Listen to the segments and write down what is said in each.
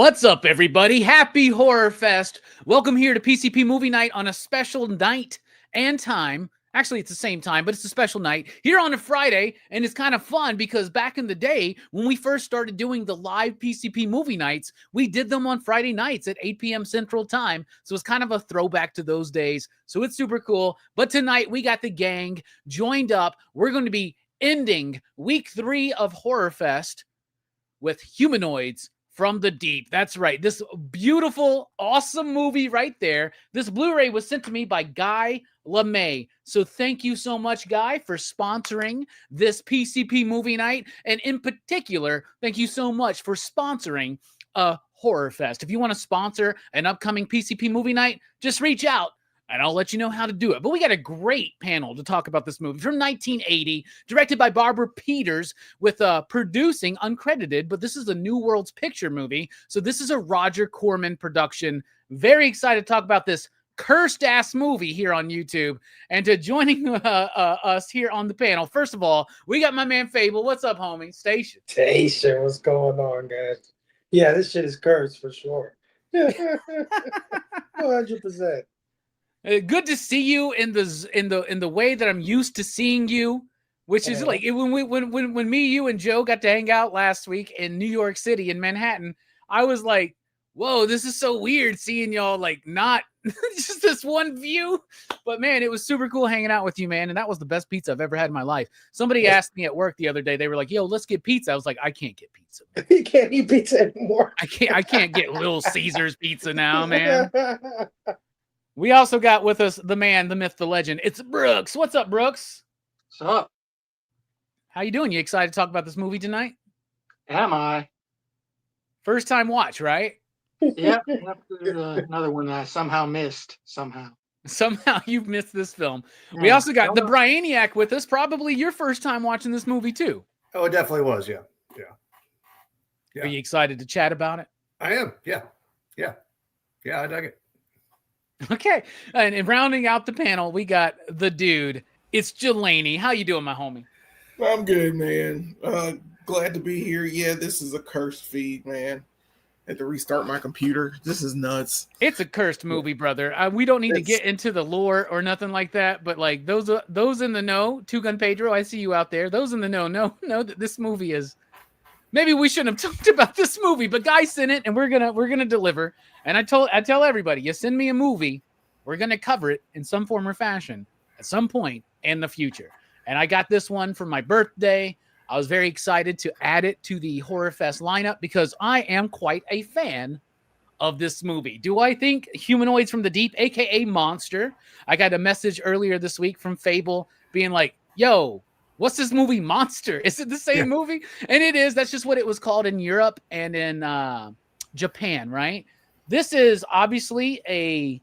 What's up, everybody? Happy Horrorfest. Welcome here to PCP Movie Night on a special night and time. Actually, it's the same time, but it's a special night here on a Friday, and it's kind of fun because back in the day, when we first started doing the live PCP movie nights, we did them on Friday nights at 8 p.m. Central Time, so it's kind of a throwback to those days, so it's super cool. But tonight, we got the gang joined up. We're going to be ending week 3 of Horrorfest with Humanoids from the Deep. That's right. This beautiful, awesome movie right there. This Blu-ray was sent to me by Guy LeMay. So thank you so much, Guy, for sponsoring this PCP movie night. And in particular, thank you so much for sponsoring Horrorfest. If you want to sponsor an upcoming PCP movie night, just reach out and I'll let you know how to do it. But we got a great panel to talk about this movie from 1980, directed by Barbara Peters, with producing uncredited, but this is a New Worlds Picture movie. So this is a Roger Corman production. Very excited to talk about this cursed-ass movie here on YouTube. And to joining us here on the panel, first of all, we got my man Fable. What's up, homie? Station. What's going on, guys? Yeah, this shit is cursed for sure. 100%. Good to see you in the way that I'm used to seeing you, which is like when me, you, and Joe got to hang out last week in New York City in Manhattan. I was like, whoa, this is so weird seeing y'all like not just this one view. But man, it was super cool hanging out with you, man. And that was the best pizza I've ever had in my life. Somebody asked me at work the other day, they were like, yo, let's get pizza. I was like, I can't get pizza. You can't eat pizza anymore. I can't get Little Caesars pizza now, man. We also got with us the man, the myth, the legend. It's Brooks. What's up, Brooks? What's up? How you doing? You excited to talk about this movie tonight? Am I? First time watch, right? Yep. Another one that I somehow missed. Somehow you've missed this film. Yeah. We also got the Brainiac with us. Probably your first time watching this movie too. Oh, it definitely was. Yeah. Are you excited to chat about it? I am. Yeah. I dug it. Okay. And rounding out the panel, we got the dude. It's Jelani. How you doing, my homie? I'm good, man. Glad to be here. Yeah, this is a cursed feed, man. Had to restart my computer. This is nuts. It's a cursed movie, brother. We don't need to get into the lore or nothing like that, but like those in the know, Two Gun Pedro, I see you out there. Those in the know that this movie is. Maybe we shouldn't have talked about this movie, but Guy sent it, and we're gonna deliver. And I tell everybody, you send me a movie, we're gonna cover it in some form or fashion at some point in the future. And I got this one for my birthday. I was very excited to add it to the Horrorfest lineup because I am quite a fan of this movie. Do I think Humanoids from the Deep, aka Monster? I got a message earlier this week from Fable being like, "Yo, what's this movie, Monster? Is it the same movie?" And it is. That's just what it was called in Europe and in Japan, right? This is obviously a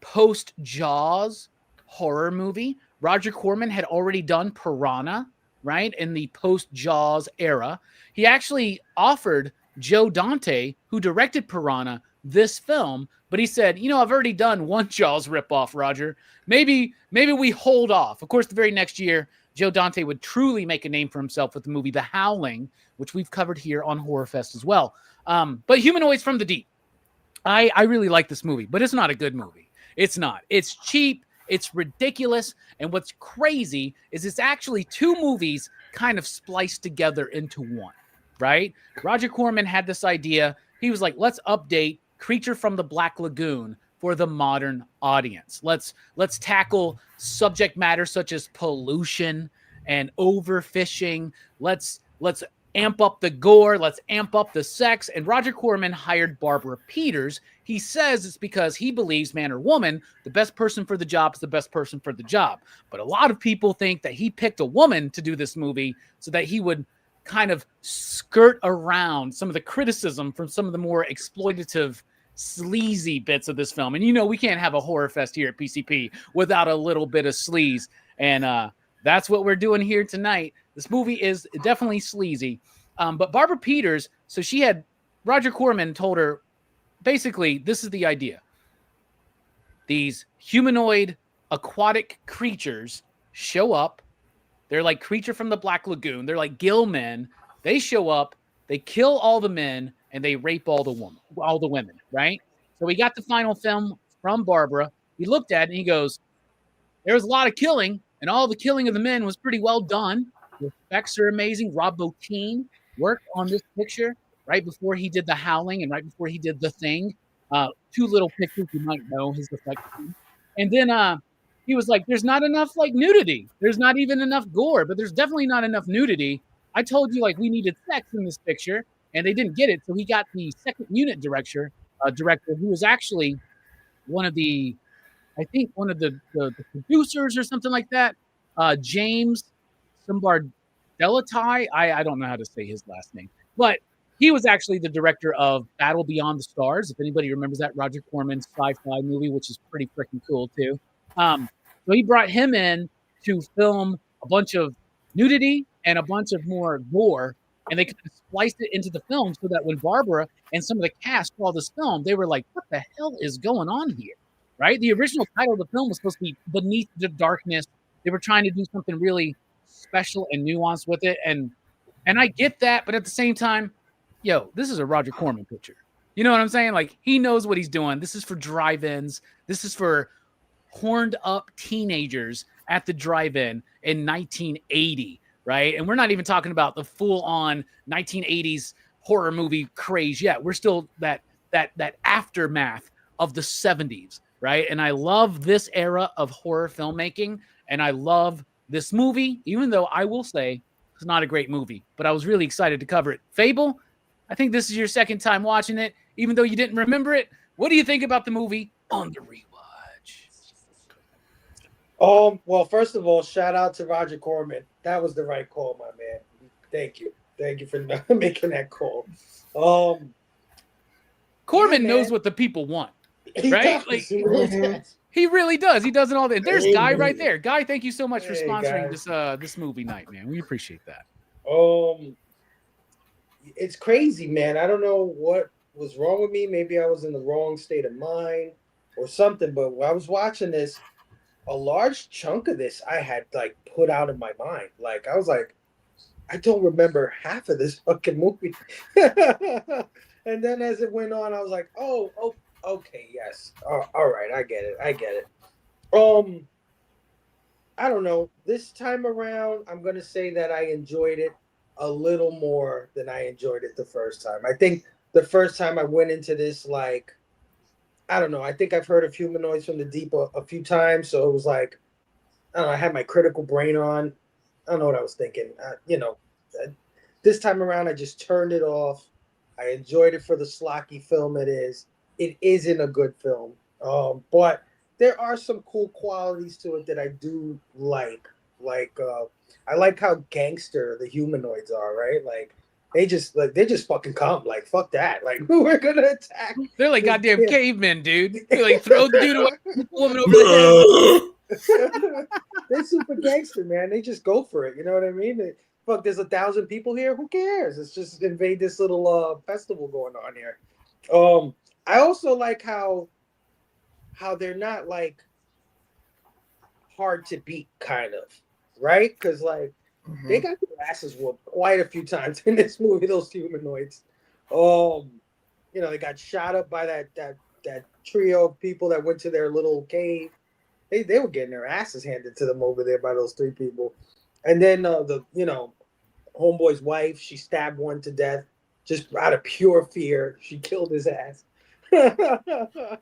post-Jaws horror movie. Roger Corman had already done Piranha, right, in the post-Jaws era. He actually offered Joe Dante, who directed Piranha, this film, but he said, I've already done one Jaws ripoff, Roger. Maybe we hold off. Of course, the very next year, Joe Dante would truly make a name for himself with the movie The Howling, which we've covered here on Horrorfest as well. But Humanoids from the Deep. I really like this movie, but it's not a good movie. It's not. It's cheap. It's ridiculous. And what's crazy is it's actually two movies kind of spliced together into one, right? Roger Corman had this idea. He was like, let's update Creature from the Black Lagoon for the modern audience. Let's tackle subject matter such as pollution and overfishing. Let's amp up the gore. Let's amp up the sex. And Roger Corman hired Barbara Peters. He says it's because he believes, man or woman, the best person for the job is the best person for the job. But a lot of people think that he picked a woman to do this movie so that he would kind of skirt around some of the criticism from some of the more exploitative, sleazy bits of this film. And we can't have a horror fest here at PCP without a little bit of sleaze. And that's what we're doing here tonight. This movie is definitely sleazy. But Barbara Peters, so Roger Corman told her, basically, this is the idea. These humanoid aquatic creatures show up. They're like Creature from the Black Lagoon. They're like gill men. They show up. They kill all the men. and they rape all the women, right? So we got the final film from Barbara. He looked at it and he goes, there was a lot of killing, and all the killing of the men was pretty well done. The effects are amazing. Rob Bottin worked on this picture right before he did The Howling and right before he did The Thing. Two little pictures you might know his effect. And then he was like, there's not enough like nudity. There's not even enough gore, but there's definitely not enough nudity. I told you like we needed sex in this picture, and they didn't get it. So he got the second unit director who was actually one of the producers or something like that. James Sambardelati. I don't know how to say his last name, but he was actually the director of Battle Beyond the Stars. If anybody remembers that Roger Corman sci-fi movie, which is pretty freaking cool too. So he brought him in to film a bunch of nudity and a bunch of more gore, and they kind of spliced it into the film so that when Barbara and some of the cast saw this film, they were like, what the hell is going on here? Right? The original title of the film was supposed to be Beneath the Darkness. They were trying to do something really special and nuanced with it. And I get that, but at the same time, this is a Roger Corman picture. You know what I'm saying? Like, he knows what he's doing. This is for drive-ins. This is for horned up teenagers at the drive-in in 1980, right? And we're not even talking about the full-on 1980s horror movie craze yet. We're still that aftermath of the 70s, right? And I love this era of horror filmmaking, and I love this movie, even though I will say it's not a great movie, but I was really excited to cover it. Fable, I think this is your second time watching it, even though you didn't remember it. What do you think about the movie on the rewatch? Well, first of all, shout out to Roger Corman. That was the right call, my man. Thank you for making that call. Corman knows what the people want, right? He really does. He does it all. There's Guy right there. Guy, thank you so much for sponsoring this movie night, man. We appreciate that. It's crazy, man. I don't know what was wrong with me. Maybe I was in the wrong state of mind or something. But when I was watching this, a large chunk of this I had like put out of my mind. Like I was like, I don't remember half of this fucking movie. And then as it went on, I was like, oh, okay, yes. All right, I get it. I don't know. This time around, I'm gonna say that I enjoyed it a little more than I enjoyed it the first time. I think the first time I went into this, like, I don't know. I think I've heard of Humanoids from the Deep a few times, so it was like, I don't know. I had my critical brain on. I don't know what I was thinking. This time around, I just turned it off. I enjoyed it for the schlocky film it is. It isn't a good film, but there are some cool qualities to it that I do like. I like how gangster the humanoids are, right? Like they just fucking come. Like fuck that. Like we're gonna attack. They're like goddamn cavemen, dude. They like throw the dude away, the woman over the head. They're super gangster, man. They just go for it. You know what I mean? Fuck, there's 1,000 people here. Who cares? It's just invade this little festival going on here. I also like how they're not like hard to beat, kind of, right? Because like they got their asses whooped quite a few times in this movie. Those humanoids, they got shot up by that trio of people that went to their little cave. They were getting their asses handed to them over there by those 3 people, and then homeboy's wife, she stabbed one to death just out of pure fear. She killed his ass. So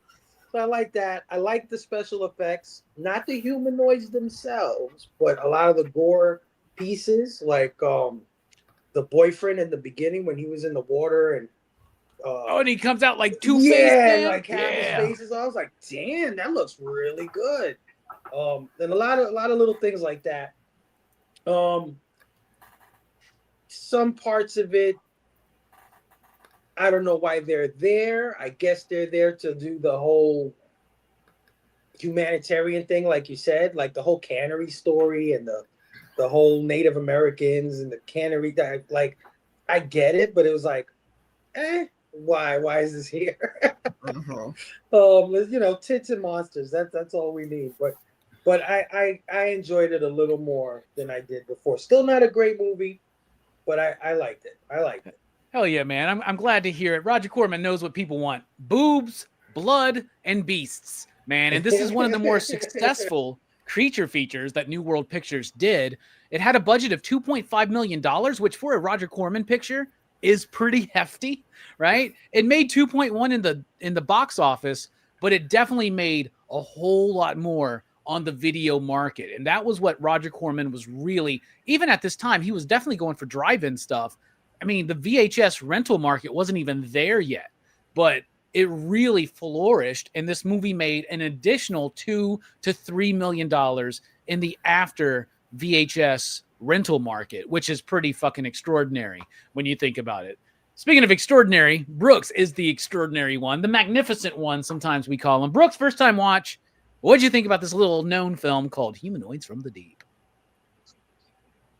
I like that. I like the special effects, not the humanoids themselves, but a lot of the gore pieces, like the boyfriend in the beginning when he was in the water and and he comes out like Two-Face, like half his faces. I was like, damn, that looks really good. And a lot of little things like that. Some parts of it, I don't know why they're there. I guess they're there to do the whole humanitarian thing, like you said, like the whole cannery story and the whole Native Americans and the cannery. Like, I get it, but it was like, why is this here? Tits and monsters. That's all we need. But I enjoyed it a little more than I did before. Still not a great movie, but I liked it. Hell yeah, man. I'm glad to hear it. Roger Corman knows what people want. Boobs, blood, and beasts, man. And this is one of the more successful creature features that New World Pictures did. It had a budget of $2.5 million, which for a Roger Corman picture is pretty hefty, right? It made 2.1 in the box office, but it definitely made a whole lot more on the video market. And that was what Roger Corman was really, even at this time, he was definitely going for drive-in stuff. I mean, the VHS rental market wasn't even there yet, but it really flourished. And this movie made an additional $2 to $3 million in the after VHS rental market, which is pretty fucking extraordinary when you think about it. Speaking of extraordinary, Brooks is the extraordinary one, the magnificent one, sometimes we call him. Brooks, first time watch. What'd you think about this little known film called Humanoids from the Deep?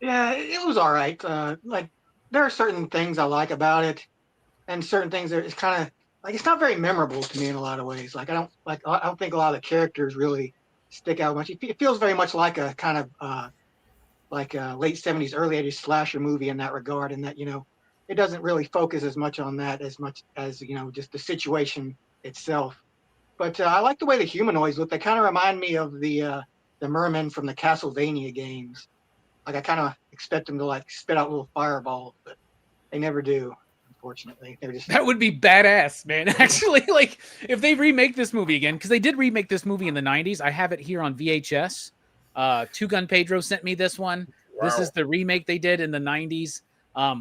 Yeah, it was all right. Like, there are certain things I like about it, and certain things that it's kind of like it's not very memorable to me in a lot of ways. Like, I don't think a lot of the characters really stick out much. It feels very much like a kind of like a late 70s, early 80s slasher movie in that regard, and that, it doesn't really focus as much on that as much as, just the situation itself. But I like the way the humanoids look. They kind of remind me of the mermen from the Castlevania games. Like, I kind of expect them to like spit out little fireballs, but they never do, unfortunately. They're just That would be badass, man. Actually, like if they remake this movie again, because they did remake this movie in the 90s. I have it here on VHS. Two Gun Pedro sent me this one. Wow. This is the remake they did in the 90s,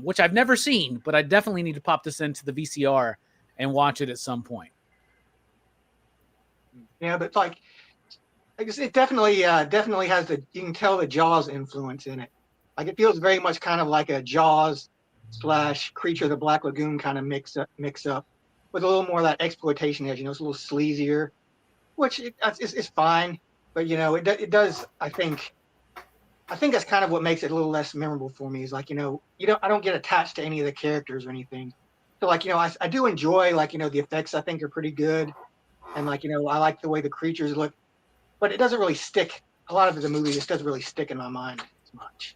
which I've never seen, but I definitely need to pop this into the VCR and watch it at some point. Yeah, but like I guess it definitely has you can tell the Jaws influence in it. Like, it feels very much kind of like a Jaws / Creature of the Black Lagoon kind of mix up with a little more of that exploitation edge. It's a little sleazier, which is fine. But it does. I think that's kind of what makes it a little less memorable for me. Is like, I don't get attached to any of the characters or anything. So like, I do enjoy, like, the effects I think are pretty good, and like, I like the way the creatures look. But it doesn't really stick. A lot of the movie just doesn't really stick in my mind as much.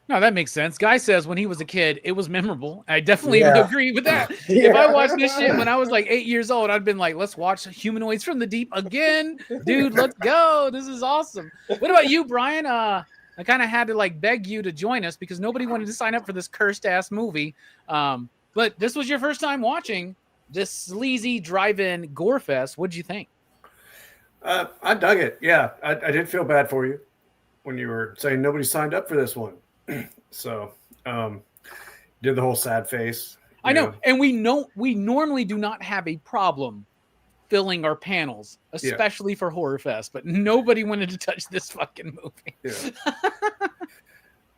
No, that makes sense. Guy says when he was a kid, it was memorable. I definitely agree with that. Yeah. If I watched this shit when I was like 8 years old, I'd been like, let's watch Humanoids from the Deep again. Dude, let's go. This is awesome. What about you, Brian? I kind of had to like beg you to join us because nobody wanted to sign up for this cursed ass movie. But this was your first time watching this sleazy drive-in gore fest. What'd you think? I dug it. Yeah, I did feel bad for you when you were saying nobody signed up for this one. So, did the whole sad face. I know. And we normally do not have a problem filling our panels, especially for Horrorfest, but nobody wanted to touch this fucking movie. Yeah.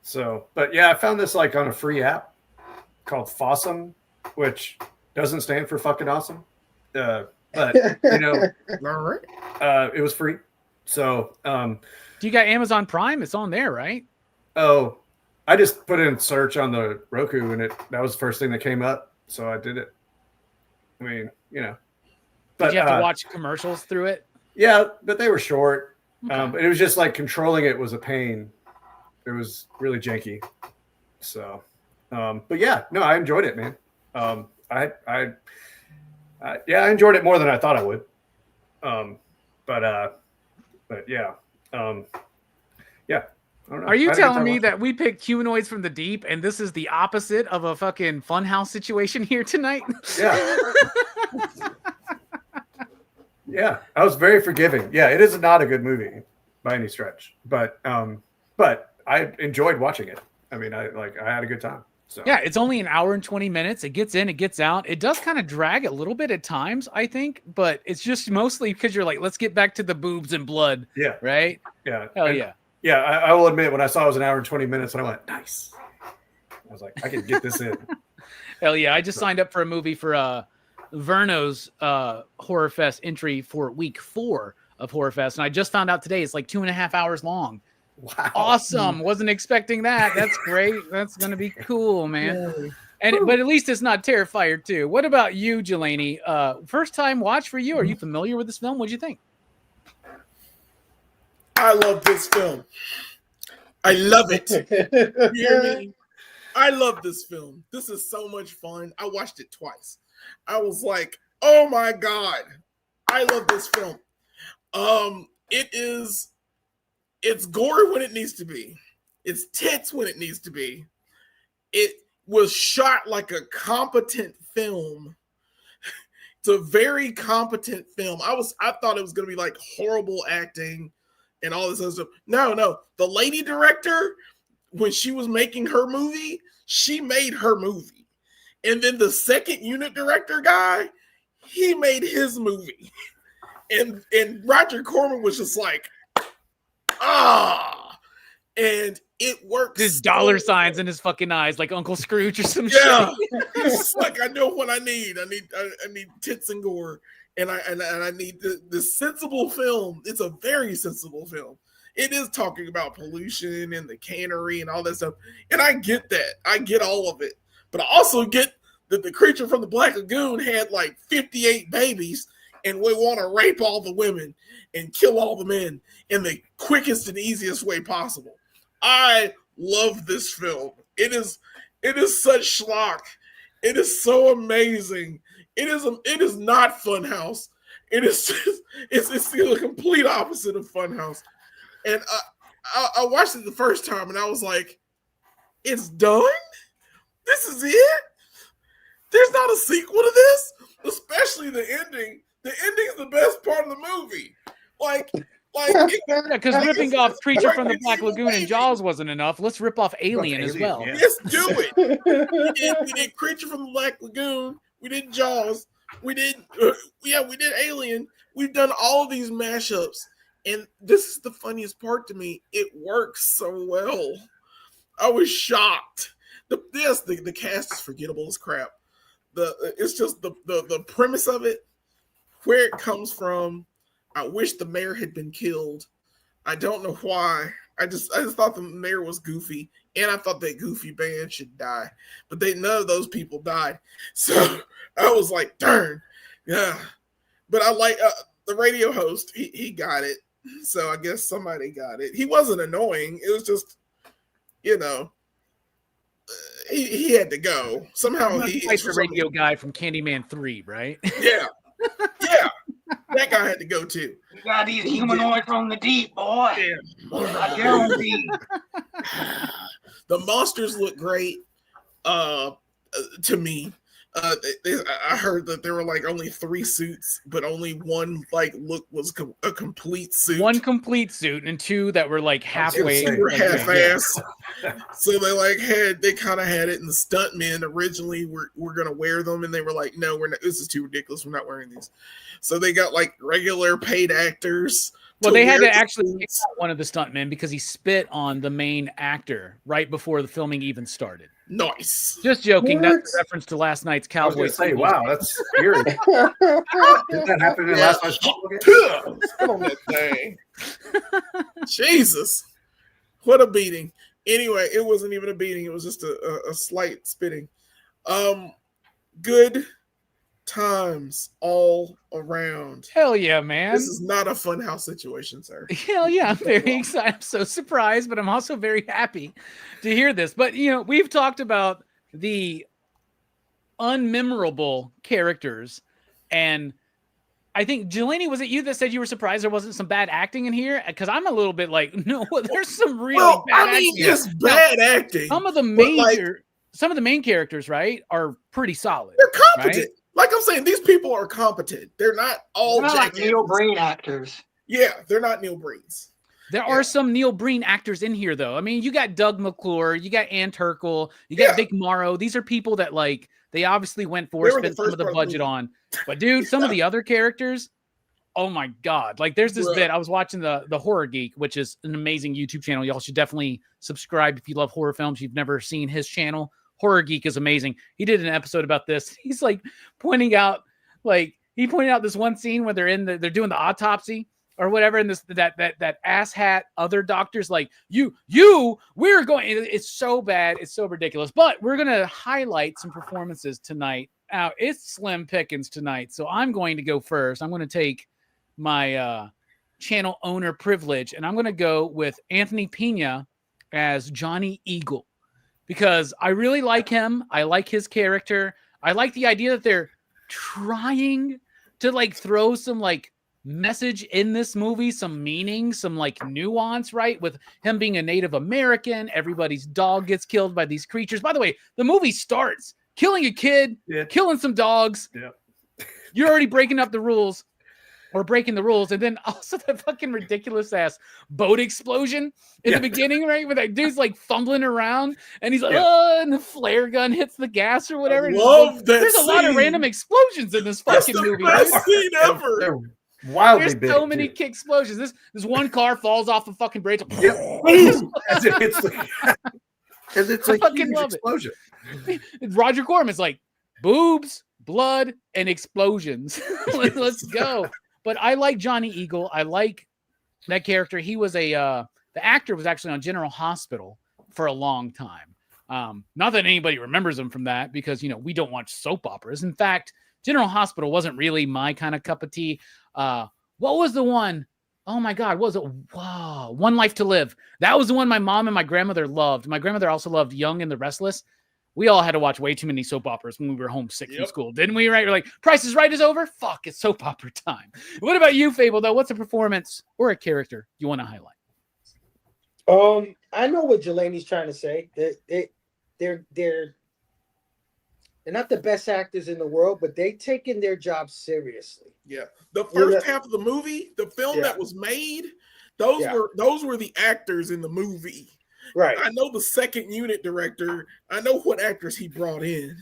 So, but yeah, I found this like on a free app called Fossum, which doesn't stand for fucking awesome. But it was free. So, do you got Amazon Prime? It's on there, right? Oh, I just put in search on the Roku and that was the first thing that came up. So I did it. I mean, but did you have to watch commercials through it? Yeah, but they were short. Okay. But it was just like controlling it was a pain. It was really janky. So, but yeah, no, I enjoyed it, man. I enjoyed it more than I thought I would. But yeah. Yeah. Are you telling me that we picked Humanoids from the Deep and this is the opposite of a fucking funhouse situation here tonight? Yeah. Yeah. I was very forgiving. Yeah. It is not a good movie by any stretch, but I enjoyed watching it. I mean, I had a good time. So. Yeah, it's only an hour and 20 minutes. It gets in, it gets out. It does kind of drag a little bit at times, I think, but it's just mostly because you're like, let's get back to the boobs and blood. Yeah. Right? Yeah. Hell yeah. Yeah, I will admit, when I saw it was an hour and 20 minutes, and I went, nice. I was like, I can get this in. Hell yeah. I just signed up for a movie for Verno's Horrorfest entry for week 4 of Horrorfest, and I just found out today it's like 2.5 hours long. Wow. Awesome. Wasn't expecting that. That's great. That's going to be cool, man. Yeah. But at least it's not Terrifier 2. What about you, Jelani? First time watch for you? Are you familiar with this film? What'd you think? I love this film. I love it. You hear me? I love this film. This is so much fun. I watched it twice. I was like, oh my God, I love this film. It's gory when it needs to be. It's tits when it needs to be. It was shot like a competent film. It's a very competent film. I thought it was going to be like horrible acting and all this other stuff. No. The lady director, when she was making her movie, she made her movie. And then the second unit director guy, he made his movie. And Roger Corman was just like, and it works. His dollar signs in his fucking eyes, like Uncle Scrooge or some yeah. shit. It's like, I know what I need. I need tits and gore, and I need this sensible film. It's a very sensible film. It is talking about pollution and the cannery and all that stuff, and I get that. I get all of it, but I also get that the creature from the Black Lagoon had like 58 babies, and we want to rape all the women and kill all the men in the quickest and easiest way possible. I love this film. It is such schlock. It is so amazing. It is not Funhouse. It's the complete opposite of Funhouse. And I watched it the first time and I was like, it's done? This is it? There's not a sequel to this? Especially the ending. The ending is the best part of the movie. Because ripping off Creature from the Black Lagoon and Jaws wasn't enough. Let's rip off Alien as well. Yeah. Let's do it. We did Creature from the Black Lagoon. We did Jaws. We did Alien. We've done all of these mashups, and this is the funniest part to me. It works so well. I was shocked. The cast is forgettable as crap. It's just the premise of it, where it comes from. I wish the mayor had been killed. I don't know why. I just thought the mayor was goofy, and I thought that goofy band should die. But none of those people died. So I was like, darn. Yeah. But I like the radio host. He got it. So I guess somebody got it. He wasn't annoying. It was just, he had to go. Somehow He's the radio guy from Candyman 3, right? Yeah. Yeah. That guy had to go too. You got these humanoids from the deep, boy. I guarantee. The monsters look great to me. I heard that there were like only 3 suits, but only one look was a complete suit. 1 complete suit and 2 that were like halfway. They were half-ass. So they kind of had it, and the stuntmen originally were gonna wear them, and they were like, no, we're not. This is too ridiculous. We're not wearing these. So they got like regular paid actors. Well, they had to actually kick out one of the stuntmen because he spit on the main actor right before the filming even started. Nice. Just joking. What? That's a reference to last night's Cowboys. Say, wow, that's scary. Did that happen in last night's football game? Spit on that thing. Jesus. What a beating. Anyway, it wasn't even a beating. It was just a slight spitting. Good times all around. Hell yeah, man. This is not a Funhouse situation, sir. Hell yeah. I'm very excited. I'm so surprised, but I'm also very happy to hear this. But, we've talked about the unmemorable characters, and I think, Jelani, was it you that said you were surprised there wasn't some bad acting in here? Because I'm a little bit like, no, there's some really bad acting. It's bad acting. Some of the main characters, right, are pretty solid. They're competent. Right? Like I'm saying, these people are competent. They're not all like Neil Breen actors. Yeah, they're not Neil Breens. There are some Neil Breen actors in here, though. I mean, you got Doug McClure, you got Ann Turkle, you got Vic Morrow. These are people that they obviously went for, spent some of the budget on. But dude, some of the other characters, oh my God. Like there's this bit, I was watching the Horror Geek, which is an amazing YouTube channel. Y'all should definitely subscribe if you love horror films. You've never seen his channel. Horror Geek is amazing. He did an episode about this. He's pointing out this one scene where they're doing the autopsy or whatever, and that asshat other doctor's like, we're going. It's so bad, it's so ridiculous. But we're gonna highlight some performances tonight. Now it's slim pickings tonight, so I'm going to go first. I'm going to take my channel owner privilege, and I'm going to go with Anthony Pena as Johnny Eagle. because I really like him. I like his character. I like the idea that they're trying to like throw some like message in this movie, some meaning, some like nuance, right? With him being a Native American, everybody's dog gets killed by these creatures. By the way, the movie starts killing a kid, killing some dogs. Yeah. You're already breaking up the rules. Or breaking the rules, and then also the fucking ridiculous ass boat explosion in the beginning, right? Where that dude's like fumbling around, and he's like, "Oh!" and the flare gun hits the gas or whatever. Love that. There's a lot of random explosions in this fucking movie. Best scene ever. They're wildly There's big. so many kick explosions. This one car falls off the fucking bridge. As it hits because it's I a fucking huge love it. explosion. Roger Corman's like boobs, blood, and explosions. Let's go. But I like Johnny Eagle. I like that character. He was the actor was actually on General Hospital for a long time. Not that anybody remembers him from that because, we don't watch soap operas. In fact, General Hospital wasn't really my kind of cup of tea. What was the one? Oh my God, what was it? Wow, One Life to Live. That was the one my mom and my grandmother loved. My grandmother also loved Young and the Restless. We all had to watch way too many soap operas when we were homesick from school, didn't we? Right? We're like, Price is Right is over? Fuck, it's soap opera time. What about you, Fable, though? What's a performance or a character you want to highlight? I know what Jelani's trying to say. They're not the best actors in the world, but they taking their job seriously. Yeah. The first half of the movie, the film that was made, those were the actors in the movie. Right. I know the second unit director. I know what actors he brought in.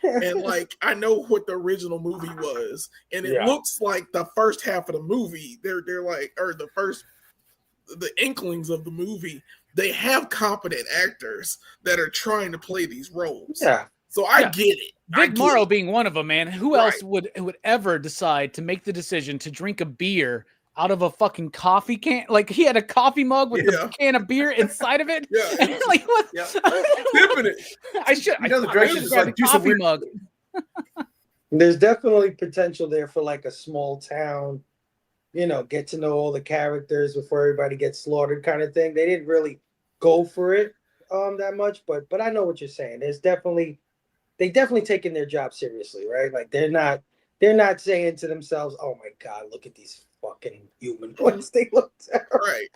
And I know what the original movie was. And it looks like the first half of the movie, they're like, or the inklings of the movie, they have competent actors that are trying to play these roles. Yeah. So I get it. Vic Morrow being one of them, man. Who else would ever decide to make the decision to drink a beer out of a fucking coffee can? Like he had a coffee mug with a can of beer inside of it. Yeah. And like what? Yeah. Dipping it. I should. The direction is like, do some coffee weird mug. There's definitely potential there for like a small town, get to know all the characters before everybody gets slaughtered kind of thing. They didn't really go for it that much, but I know what you're saying. They definitely taking their job seriously, right? Like they're not saying to themselves, "Oh my God, look at these fucking humanoids. They look terrible." Right.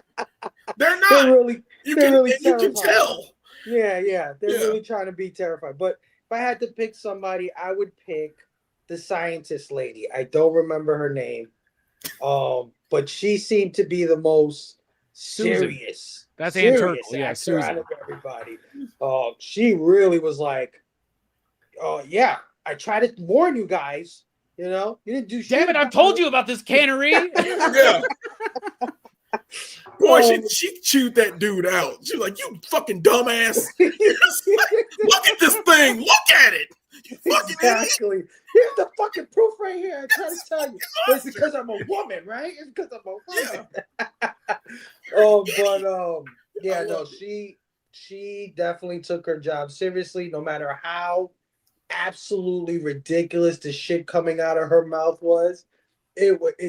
They're not. You can tell. Yeah. They're really trying to be terrified. But if I had to pick somebody, I would pick the scientist lady. I don't remember her name. But she seemed to be the most serious. That's Ann Turtle. Yeah, Susan. Out of everybody. She really was like, "Oh yeah, I tried to warn you guys. You didn't do shit." Damn it! I've told you about this cannery. Yeah. Boy, she chewed that dude out. She was like, "You fucking dumbass! Look at this thing. Look at it. You fucking exactly. idiot. Here's the fucking proof right here. I try to tell you. It's because I'm a woman, right? It's because I'm a woman." No, she definitely took her job seriously, no matter how absolutely ridiculous the shit coming out of her mouth was.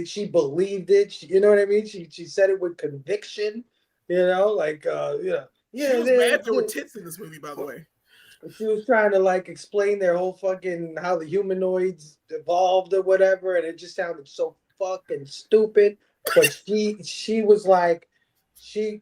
She believed it. You know what I mean? She said it with conviction. She was mad there were tits in this movie, by the way. She was trying to explain their whole fucking how the humanoids evolved or whatever, and it just sounded so fucking stupid. But she was like, she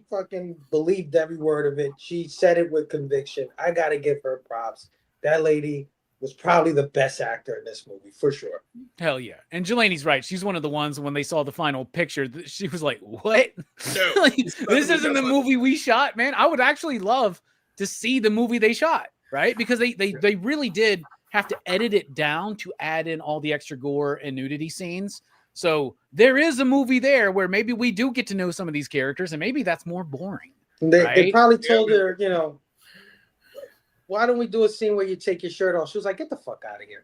fucking believed every word of it. She said it with conviction. I gotta give her props. That lady was probably the best actor in this movie, for sure. Hell yeah. And Jelani's right. She's one of the ones when they saw the final picture, she was like, what? No, this isn't the movie we shot, man. I would actually love to see the movie they shot, right? Because they really did have to edit it down to add in all the extra gore and nudity scenes. So there is a movie there where maybe we do get to know some of these characters, and maybe that's more boring. They probably told her, why don't we do a scene where you take your shirt off? She was like, get the fuck out of here.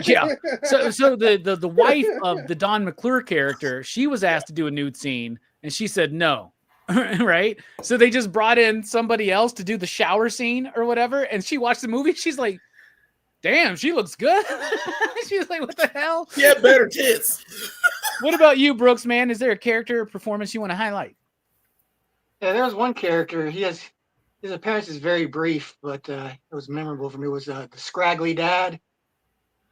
Yeah. So the wife of the Don McClure character, she was asked to do a nude scene, and she said no. Right? So they just brought in somebody else to do the shower scene or whatever, and she watched the movie. She's like, damn, she looks good. She's like, what the hell? She had better tits. What about you, Brooks, man? Is there a character or performance you want to highlight? Yeah, there was one character. He His appearance is very brief, but it was memorable for me. It was the scraggly dad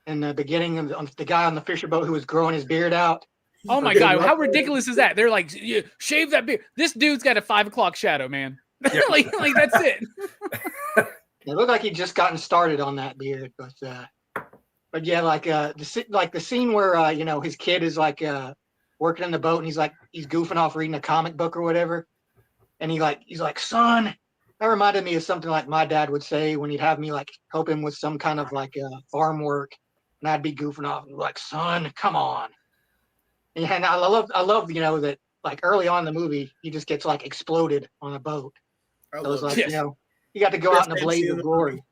in the beginning of the guy on the fisher boat who was growing his beard out. Oh my God, how ridiculous is that? They're like, shave that beard. This dude's got a 5 o'clock shadow, man. Yeah. like that's it. It looked like he'd just gotten started on that beard, but yeah, like the scene where his kid is like working in the boat and he's goofing off reading a comic book or whatever, and he's like, son. That reminded me of something like my dad would say when he'd have me like help him with some kind of like farm work, and I'd be goofing off and like, son, come on. And I love that like early on in the movie he just gets like exploded on a boat. So it was like, yes. You got to go out in a blaze of glory.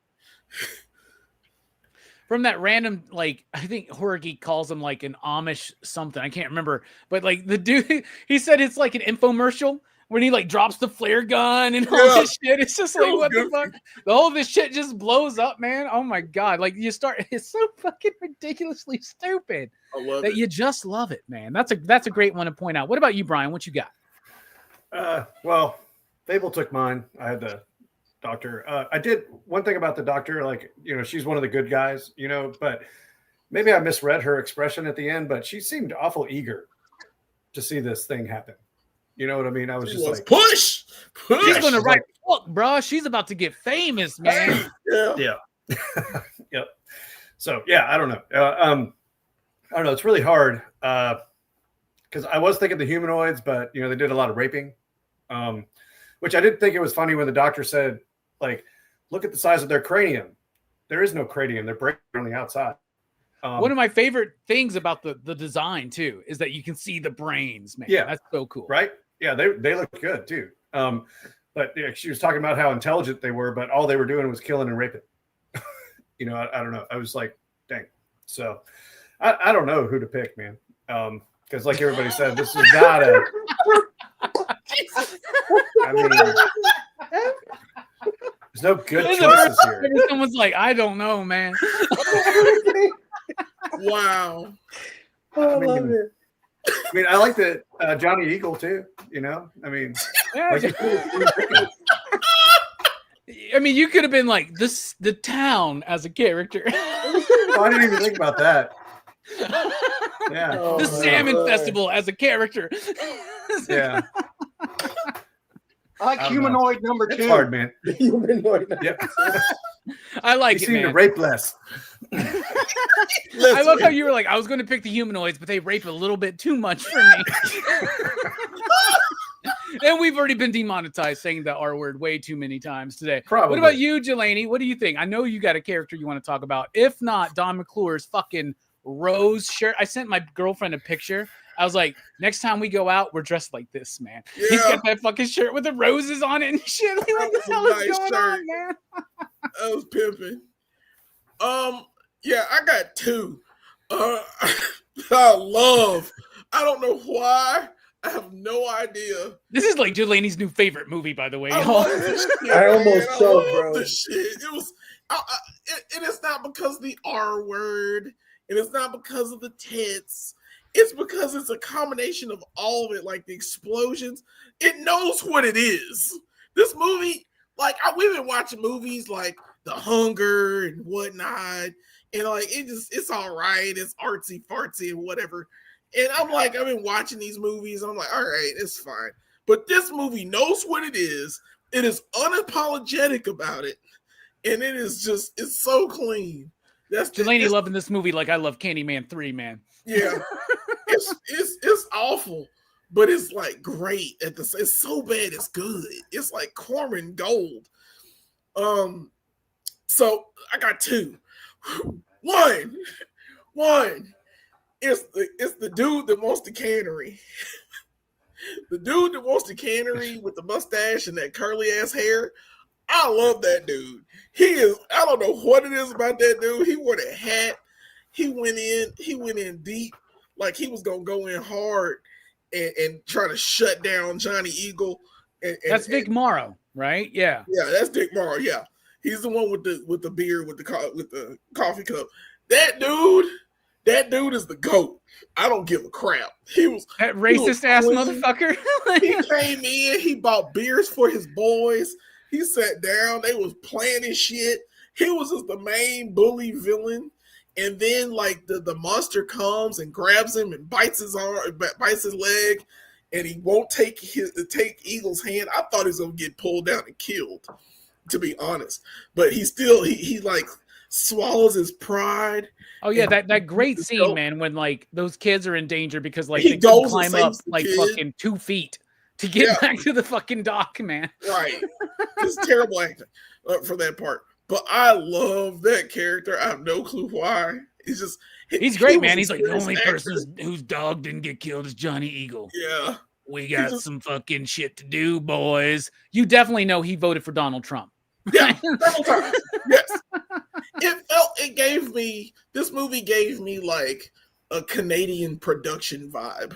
From that random, like, I think Horror Geek calls him like an Amish something. I can't remember. But like the dude, he said it's like an infomercial when he like drops the flare gun and all this shit. It's just like, what the fuck? The whole of this shit just blows up, man. Oh my God. Like it's so fucking ridiculously stupid I love that it. you just love it, man. That's a great one to point out. What about you, Brian? What you got? Well, Fable took mine. I had the doctor. I did one thing about the doctor, like, she's one of the good guys, but maybe I misread her expression at the end, but she seemed awful eager to see this thing happen. You know what I mean? I was like, push. She's going to write like, a book, bro. She's about to get famous, man. Yeah. Yep. So yeah, I don't know. I don't know. It's really hard because I was thinking the humanoids, but they did a lot of raping, which I did think it was funny when the doctor said, like, look at the size of their cranium. There is no cranium. They're breaking on the outside. One of my favorite things about the design too is that you can see the brains, man. Yeah, that's so cool. Right? Yeah, they look good too. But yeah, she was talking about how intelligent they were, but all they were doing was killing and raping. I don't know. I was like, dang. So I don't know who to pick, man. Because like everybody said, this is not a. I mean, there's no good choices here. Someone's like, I don't know, man. Wow. I love it. I mean, I like the Johnny Eagle too. I mean, I mean, you could have been like the town as a character. I didn't even think about that. Yeah, the salmon festival as a character. Yeah, I like humanoid number 2. It's hard, man. Humanoid. Yep. I like you it, seem man. to rape less. I love how you were like, I was going to pick the humanoids, but they rape a little bit too much for me. And we've already been demonetized saying the R word way too many times today. Probably. What about you, Jelani? What do you think? I know you got a character you want to talk about. If not, Don McClure's fucking rose shirt. I sent my girlfriend a picture. I was like, next time we go out, we're dressed like this, man. Yeah. He's got that fucking shirt with the roses on it and shit. Like, what the hell is going on, man? That was pimping. Yeah, I got 2. I don't know why. I have no idea. This is like Jelani's new favorite movie, by the way. I almost choked, bro. The shit. It was, and it's not because of the R word, and it's not because of the tits. It's because it's a combination of all of it, like the explosions. It knows what it is. This movie, like, we've been watching movies like The Hunger and whatnot, and like it's all right. It's artsy fartsy and whatever. And I'm like, I've been watching these movies. I'm like, all right, it's fine. But this movie knows what it is. It is unapologetic about it, and it is just, it's so clean. That's Jelani loving this movie like I love Candyman 3, man. Yeah, it's awful, but it's like great at the. It's so bad, it's good. It's like Corman gold. So I got 2. One. It's the dude that wants the cannery. The dude that wants the cannery with the mustache and that curly ass hair. I love that dude. He is, I don't know what it is about that dude. He wore that hat. He went in deep, like he was gonna go in hard and try to shut down Johnny Eagle. And that's Vic Morrow, right? Yeah. Yeah, that's Dick Morrow. Yeah. He's the one with the beard with the coffee cup. That dude is the GOAT. I don't give a crap. He was that racist ass motherfucker. He came in, he bought beers for his boys. He sat down. They was planning shit. He was just the main bully villain. And then like the monster comes and grabs him and bites his arm, bites his leg, and he won't take Eagle's hand. I thought he was gonna get pulled down and killed, to be honest. But he still he like swallows his pride. Oh yeah, that great scene, man, when like those kids are in danger because like He they can goes and climb up saves the like kid. fucking 2 feet to get back to the fucking dock, man. Right. It's terrible acting for that part. But I love that character. I have no clue why. He's just He's great, man. He's like, the only person whose dog didn't get killed is Johnny Eagle. Yeah. We got some fucking shit to do, boys. You definitely know he voted for Donald Trump. Yeah, several times. Yes. This movie gave me like a Canadian production vibe.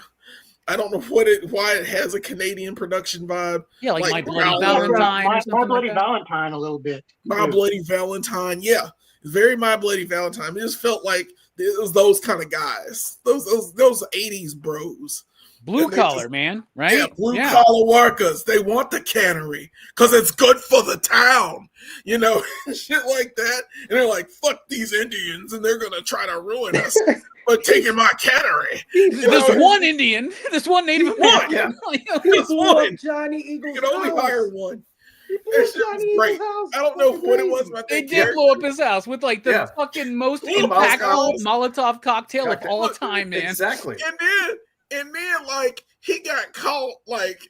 I don't know why it has a Canadian production vibe. Yeah, like My Bloody Yeah, Valentine. My or something Bloody like that. Valentine a little bit. My Bloody Valentine. Yeah. Very My Bloody Valentine. It just felt like it was those kind of guys. Those 80s bros. Blue And they collar, just- man. Right? Yeah, blue collar workers. They want the cannery because it's good for the town, you know, shit like that. And they're like, "Fuck these Indians," and they're gonna try to ruin us by taking my cannery. This one Indian, this one Native American. This one. Johnny Eagle's You can only house. hire one. He blew That up shit was Johnny great. Eagle's house. I don't know Fucking what it crazy. was about They that did character. blow up his house with like the Yeah. fucking most Yeah, impactful Molotov. Molotov cocktail of Okay. all time, man. Exactly. And then like he got caught, like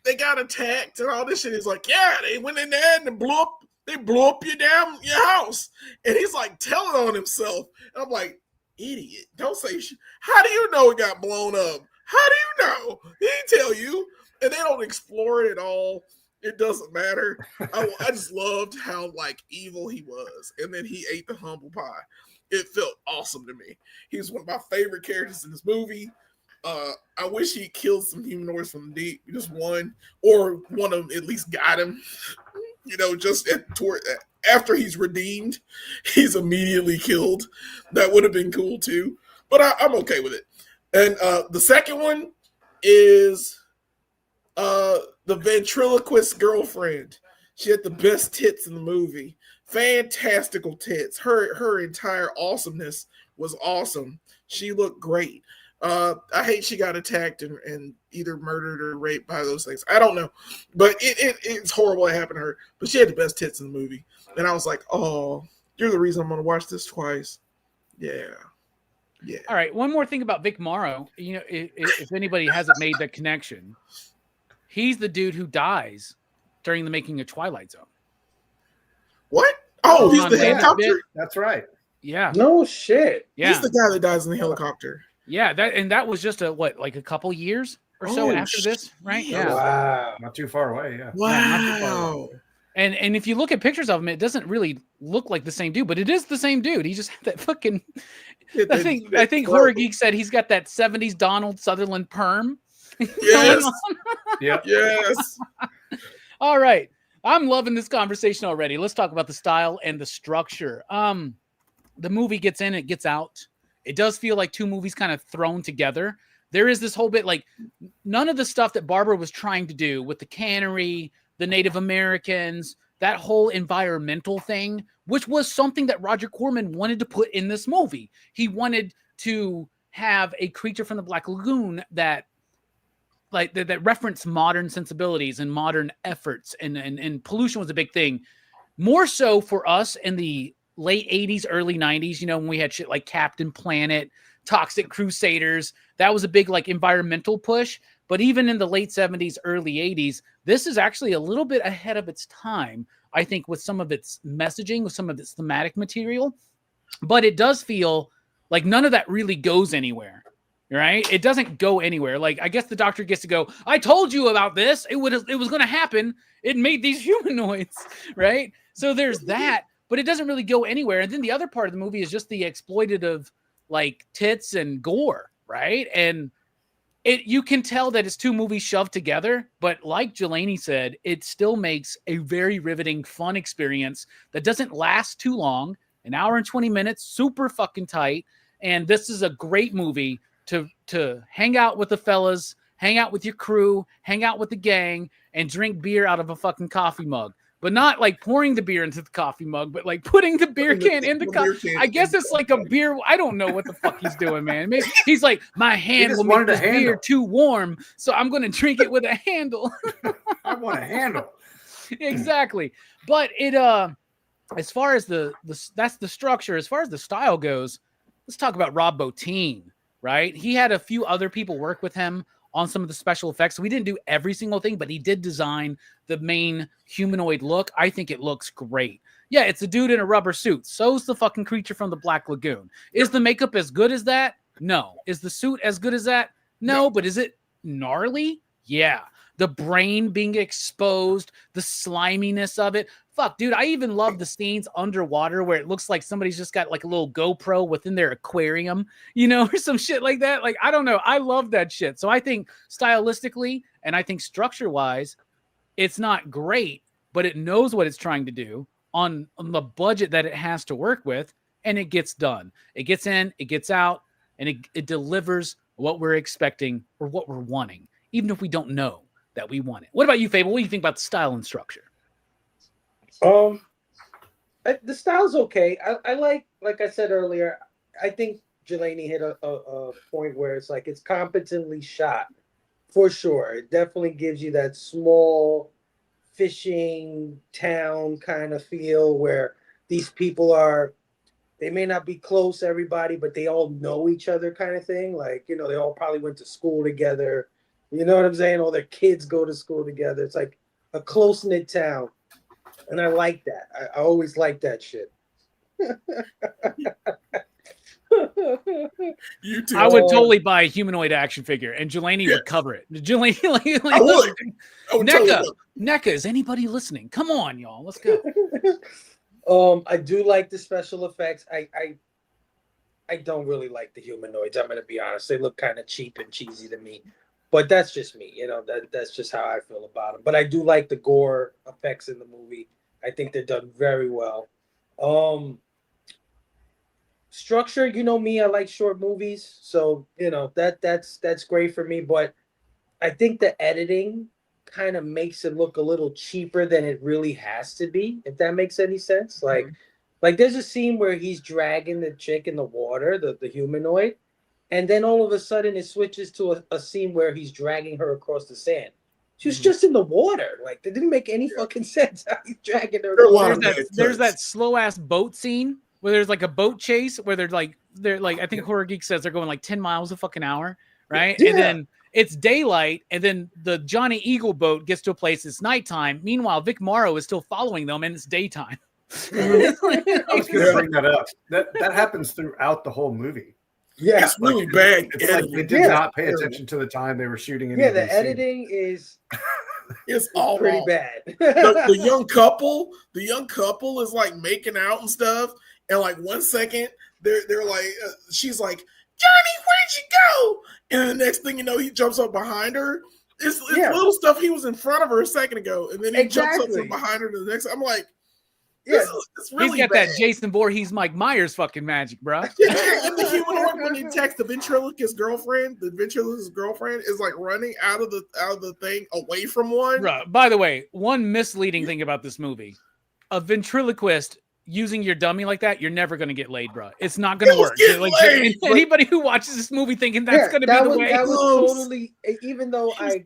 they got attacked and all this shit. He's like, yeah, they went in there and they blew up your house. And he's like telling on himself. And I'm like, idiot, don't say shit. How do you know it got blown up? How do you know? He didn't tell you. And they don't explore it at all. It doesn't matter. I just loved how like evil he was. And then he ate the humble pie. It felt awesome to me. He's one of my favorite characters in this movie. I wish he killed some humanoids from the deep, just one, or one of them at least got him. You know, just after he's redeemed, he's immediately killed. That would have been cool too. But I'm okay with it. And the second one is the ventriloquist girlfriend. She had the best tits in the movie. Fantastical tits. Her entire awesomeness was awesome. She looked great. I hate she got attacked and either murdered or raped by those things. I don't know, but it's horrible it happened to her. But she had the best tits in the movie, and I was like, "Oh, you're the reason I'm going to watch this twice." Yeah. All right, one more thing about Vic Morrow. You know, if anybody hasn't made that connection, he's the dude who dies during the making of Twilight Zone. What? Oh, he's on the David helicopter. Bit. That's right. Yeah, No shit. yeah, He's the guy that dies in the helicopter. yeah. That was just like a couple years or so Oh, after this, right? shit. Yeah. Wow. Not too far away. Yeah. Wow. And if you look at pictures of him, it doesn't really look like the same dude, but it is the same dude. He just had that fucking. I think Horror Geek said he's got that 70s Donald Sutherland perm. Yes. going on. Yep. Yes. All right. I'm loving this conversation already. Let's talk about the style and the structure. The movie gets in, it gets out. It does feel like two movies kind of thrown together. There is this whole bit like none of the stuff that Barbara was trying to do with the cannery, the Native Americans, that whole environmental thing, which was something that Roger Corman wanted to put in this movie. He wanted to have a creature from the Black Lagoon that reference modern sensibilities and modern efforts, and pollution was a big thing. More so for us in the late 80s, early 90s, you know, when we had shit like Captain Planet, Toxic Crusaders, that was a big like environmental push. But even in the late 70s, early 80s, this is actually a little bit ahead of its time, I think, with some of its messaging, with some of its thematic material. But it does feel like none of that really goes anywhere. Right? It doesn't go anywhere. Like, I guess the doctor gets to go, I told you about this. It was going to happen. It made these humanoids, right? So there's that, but it doesn't really go anywhere. And then the other part of the movie is just the exploitative, like, tits and gore, right? And you can tell that it's two movies shoved together, but like Jelani said, it still makes a very riveting, fun experience that doesn't last too long. An hour and 20 minutes, super fucking tight. And this is a great movie to hang out with the fellas, hang out with your crew, hang out with the gang, and drink beer out of a fucking coffee mug. but not like pouring the beer into the coffee mug, but like putting the beer can in the cup. I guess it's like a beer. I don't know what the fuck he's doing, man. Maybe he's like, my hand just will make wanted a this beer handle. too warm, so I'm going to drink it with a handle. I want a handle. Exactly. But it as far as that's the structure. As far as the style goes, let's talk about Rob Bottin, right? He had a few other people work with him on some of the special effects. So we didn't do every single thing, but he did design the main humanoid look. I think it looks great. Yeah, it's a dude in a rubber suit. So's the fucking creature from the Black Lagoon. Is the makeup as good as that? No. Is the suit as good as that? No. But is it gnarly? Yeah. The brain being exposed, the sliminess of it. Fuck, dude, I even love the scenes underwater where it looks like somebody's just got like a little GoPro within their aquarium, you know, or some shit like that. Like, I don't know. I love that shit. So I think stylistically and I think structure-wise, it's not great, but it knows what it's trying to do on the budget that it has to work with, and it gets done. It gets in, it gets out, and it delivers what we're expecting or what we're wanting, even if we don't know that we want it. What about you, Fable? What do you think about the style and structure? The style's okay. I like I said earlier, I think Jelani hit a point where it's like it's competently shot for sure. It definitely gives you that small fishing town kind of feel where these people they may not be close, everybody, but they all know each other kind of thing. Like, you know, they all probably went to school together. You know what I'm saying? All their kids go to school together. It's like a close-knit town. And I like that. I always like that shit. You too. I would totally buy a humanoid action figure, and Jelani would cover it. Jelani, I would NECA, NECA, is anybody listening? Come on, y'all. Let's go. I do like the special effects. I don't really like the humanoids. I'm going to be honest. They look kind of cheap and cheesy to me. But that's just me, you know, that's just how I feel about them. But I do like the gore effects in the movie. I think they're done very well. Structure, you know me, I like short movies. So, you know, that's great for me. But I think the editing kind of makes it look a little cheaper than it really has to be, if that makes any sense. Like there's a scene where he's dragging the chick in the water, the humanoid. And then all of a sudden it switches to a scene where he's dragging her across the sand. She was just in the water. Like, that didn't make any fucking sense how he's dragging her. There's that slow ass boat scene where there's like a boat chase where they're like I think Horror Geek says they're going like 10 miles a fucking hour, right? Yeah. And then it's daylight, and then the Johnny Eagle boat gets to a place, it's nighttime. Meanwhile, Vic Morrow is still following them, and it's daytime. I was going to bring that up. That happens throughout the whole movie. Yeah, it's really bad. It's like they did not pay attention to the time they were shooting. The editing is all pretty wrong. bad. the young couple is like making out and stuff, and like 1 second they're like, she's like, Johnny, where'd you go? And the next thing you know, he jumps up behind her. It's little stuff. He was in front of her a second ago, and then he jumps up from behind her to the next. I'm like, it's really he's got bad. that Jason Voorhees, Mike Myers fucking magic, bro. And the humanoid, when he texts the ventriloquist girlfriend, is like running out of the thing away from one. Bro, by the way, one misleading thing about this movie: a ventriloquist using your dummy like that, you're never going to get laid, bro. It's not going to work. Like, anybody who watches this movie thinking that's going to be the way. That was totally. Even though I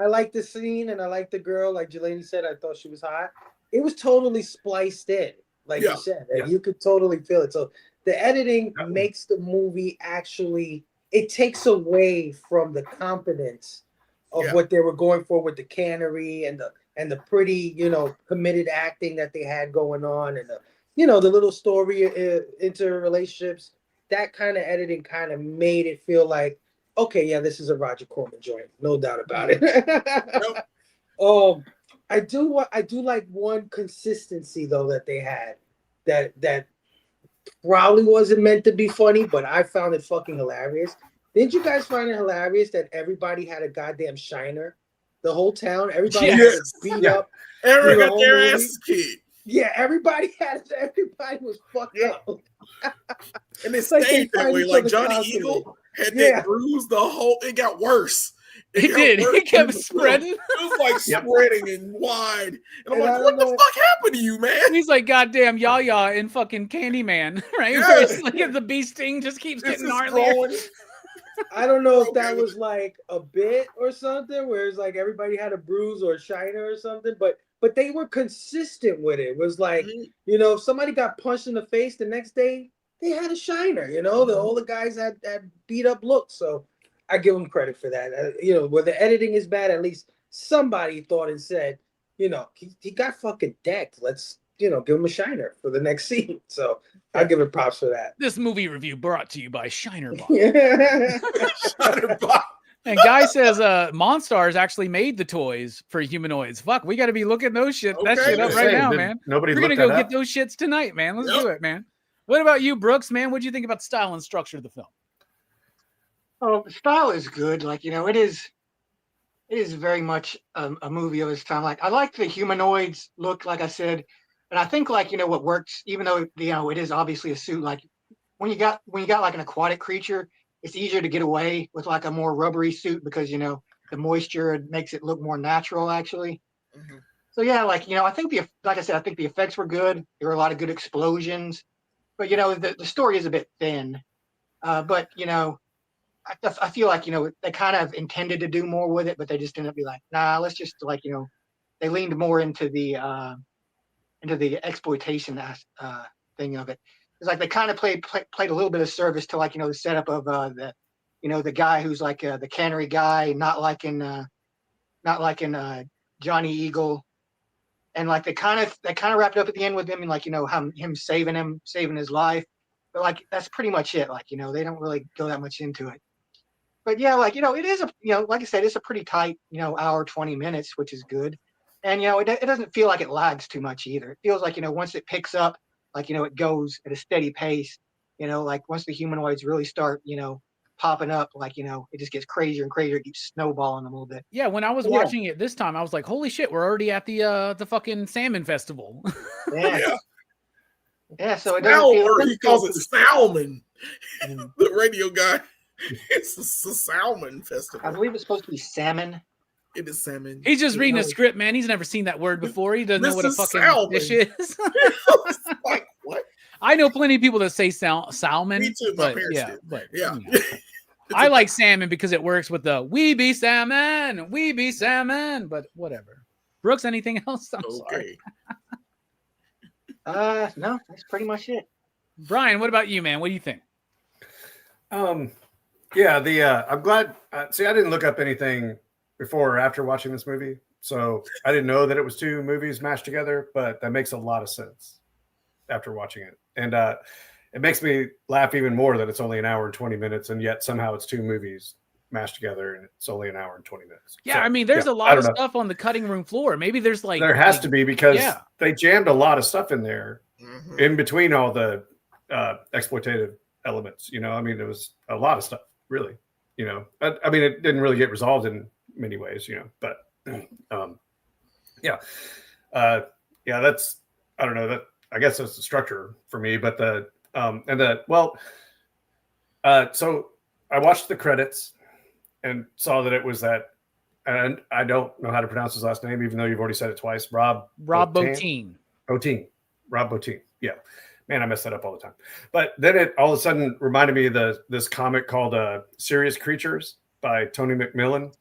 like the scene and I like the girl, like Jelani said, I thought she was hot. It was totally spliced in, like you said. And you could totally feel it. So the editing makes the movie it takes away from the confidence of what they were going for with the cannery and the pretty, committed acting that they had going on, and the little story interrelationships. That kind of editing kind of made it feel like, okay, yeah, this is a Roger Corman joint, no doubt about it. I do like one consistency though that they had that probably wasn't meant to be funny, but I found it fucking hilarious. Didn't you guys find it hilarious that everybody had a goddamn shiner? The whole town, everybody had beat up. Everyone got their asses kicked. Yeah, everybody was fucked up. And it stayed that way. Like Johnny Eagle had that bruise it got worse. He got did. worse He kept through the film. spreading. It was like Yep. spreading and wide. And I'm And like, I what don't the know- fuck happened to you, man? He's like goddamn Yaya in fucking Candyman, right? Yeah. Where it's like the bee sting just keeps This getting is gnarlier. growing. I don't know if Okay that with was like a bit or something, where it's like everybody had a bruise or a shiner or something, but they were consistent with it. It was like, Mhm. if somebody got punched in the face the next day, they had a shiner. All the guys had beat up looks. So I give them credit for that. Where the editing is bad, at least somebody thought and said, he got fucking decked. Let's give him a shiner for the next scene. So I give it props for that. This movie review brought to you by Shiner Box. Shutterbot. And Guy says Monstars actually made the toys for Humanoids. Fuck, we got to be looking that shit Okay. up right now, man. Nobody We're gonna looked go that get up? those shits tonight, man. Let's Yep. do it, man. What about you, Brooks, man? What'd you think about the style and structure of the film? Oh, the style is good. Like, it is very much a movie of its time. Like, I like the Humanoids look, like I said, and I think like what works, even though it is obviously a suit. Like when you got like an aquatic creature, it's easier to get away with like a more rubbery suit because the moisture makes it look more natural actually. Mhm. So yeah, like I think like I said, I think the effects were good. There were a lot of good explosions, but the story is a bit thin. But I feel like they kind of intended to do more with it, but they just ended up be like, nah, let's just like they leaned more into the exploitation thing of it. It's like they kind of played a little bit of service to like the setup of the guy who's like the cannery guy, not like in Johnny Eagle, and like they kind of wrapped it up at the end with him and like him saving his life, but like that's pretty much it. Like they don't really go that much into it. But yeah, like it is like I said, it's a pretty tight hour 20 minutes, which is good, and it doesn't feel like it lags too much either. It feels like once it picks up, like it goes at a steady pace. Like once the humanoids really start popping up, like it just gets crazier and crazier. It keeps snowballing them a little bit. Yeah, when I was Yeah. watching it this time, I was like, "Holy shit, we're already at the fucking salmon festival." Yeah, Yeah. yeah. So it Sal, doesn't feel. or he calls it salmon. Mm. The radio guy. It's a salmon festival. I believe it's supposed to be salmon. It is salmon. He's just reading a No. script, man. He's never seen that word before. He doesn't know what a Mrs. fucking Salmon. fish is. Like what? I know plenty of people that say salmon. Me too. My but parents yeah, did. but Yeah. I like salmon because it works with the "we be salmon," but whatever. Brooks, anything else? I'm sorry. Okay. No, that's pretty much it. Brian, what about you, man? What do you think? Yeah, I'm glad. See, I didn't look up anything before or after watching this movie, so I didn't know that it was two movies mashed together. But that makes a lot of sense after watching it, and it makes me laugh even more that it's only an hour and 20 minutes, and yet somehow it's two movies mashed together, and it's only an hour and 20 minutes. Yeah, So, I mean, there's yeah, a I lot of don't know. stuff on the cutting room floor. Maybe there's like There has to be because yeah. they jammed a lot of stuff in there Mhm. in between all the exploitative elements. I mean, there was a lot of stuff, really. I mean, it didn't really get resolved in many ways, but yeah, that's I don't know that. I guess that's the structure for me, but so I watched the credits and saw that it was that, and I don't know how to pronounce his last name, even though you've already said it twice. Rob Bottin. Rob Bottin. Yeah. Man, I mess that up all the time. But then it all of a sudden reminded me of this comic called Serious Creatures by Tony McMillan.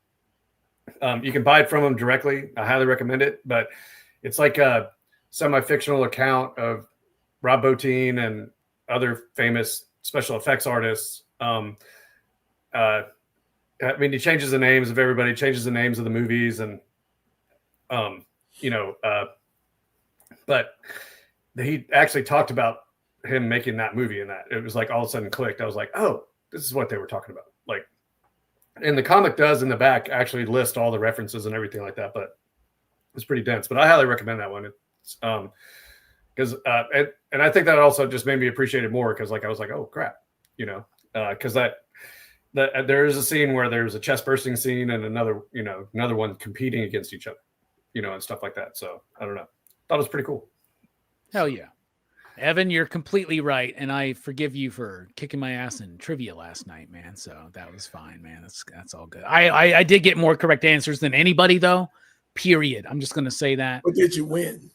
You can buy it from him directly. I highly recommend it. But it's like a semi-fictional account of Rob Bottin and other famous special effects artists. I mean, he changes the names of everybody, changes the names of the movies, and but he actually talked about him making that movie, and that it was like all of a sudden clicked. I was like, oh, this is what they were talking about. Like, and the comic does in the back actually list all the references and everything like that, but it's pretty dense. But I highly recommend that one. It's because and I think that also just made me appreciate it more because like I was like, oh crap, because there is a scene where there's a chest bursting scene and another one competing against each other, and stuff like that. So I don't know. Thought it was pretty cool. Hell yeah. Evan, you're completely right, and I forgive you for kicking my ass in trivia last night, man. So that was fine, man. That's all good. I did get more correct answers than anybody, though. Period. I'm just gonna say that. But did you win?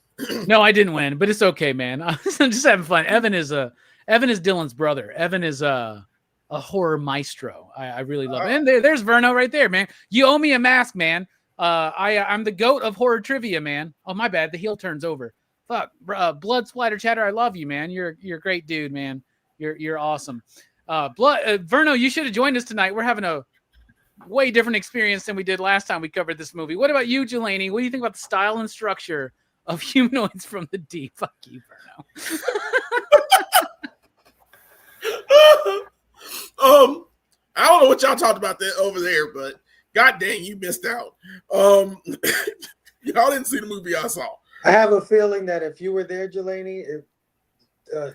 No, I didn't win, but it's okay, man. I'm just having fun. Evan is Dylan's brother. Evan is a horror maestro. I really love it. And there's Verno right there, man. You owe me a mask, man. I'm the goat of horror trivia, man. Oh, my bad. The heel turns over. Fuck, blood splatter chatter. I love you, man. You're a great dude, man. You're awesome. Verno, you should have joined us tonight. We're having a way different experience than we did last time we covered this movie. What about you, Jelani? What do you think about the style and structure of Humanoids from the Deep? Fuck you, Verno. I don't know what y'all talked about that over there, but god dang, you missed out. Y'all didn't see the movie I saw. I have a feeling that if you were there, Jelani,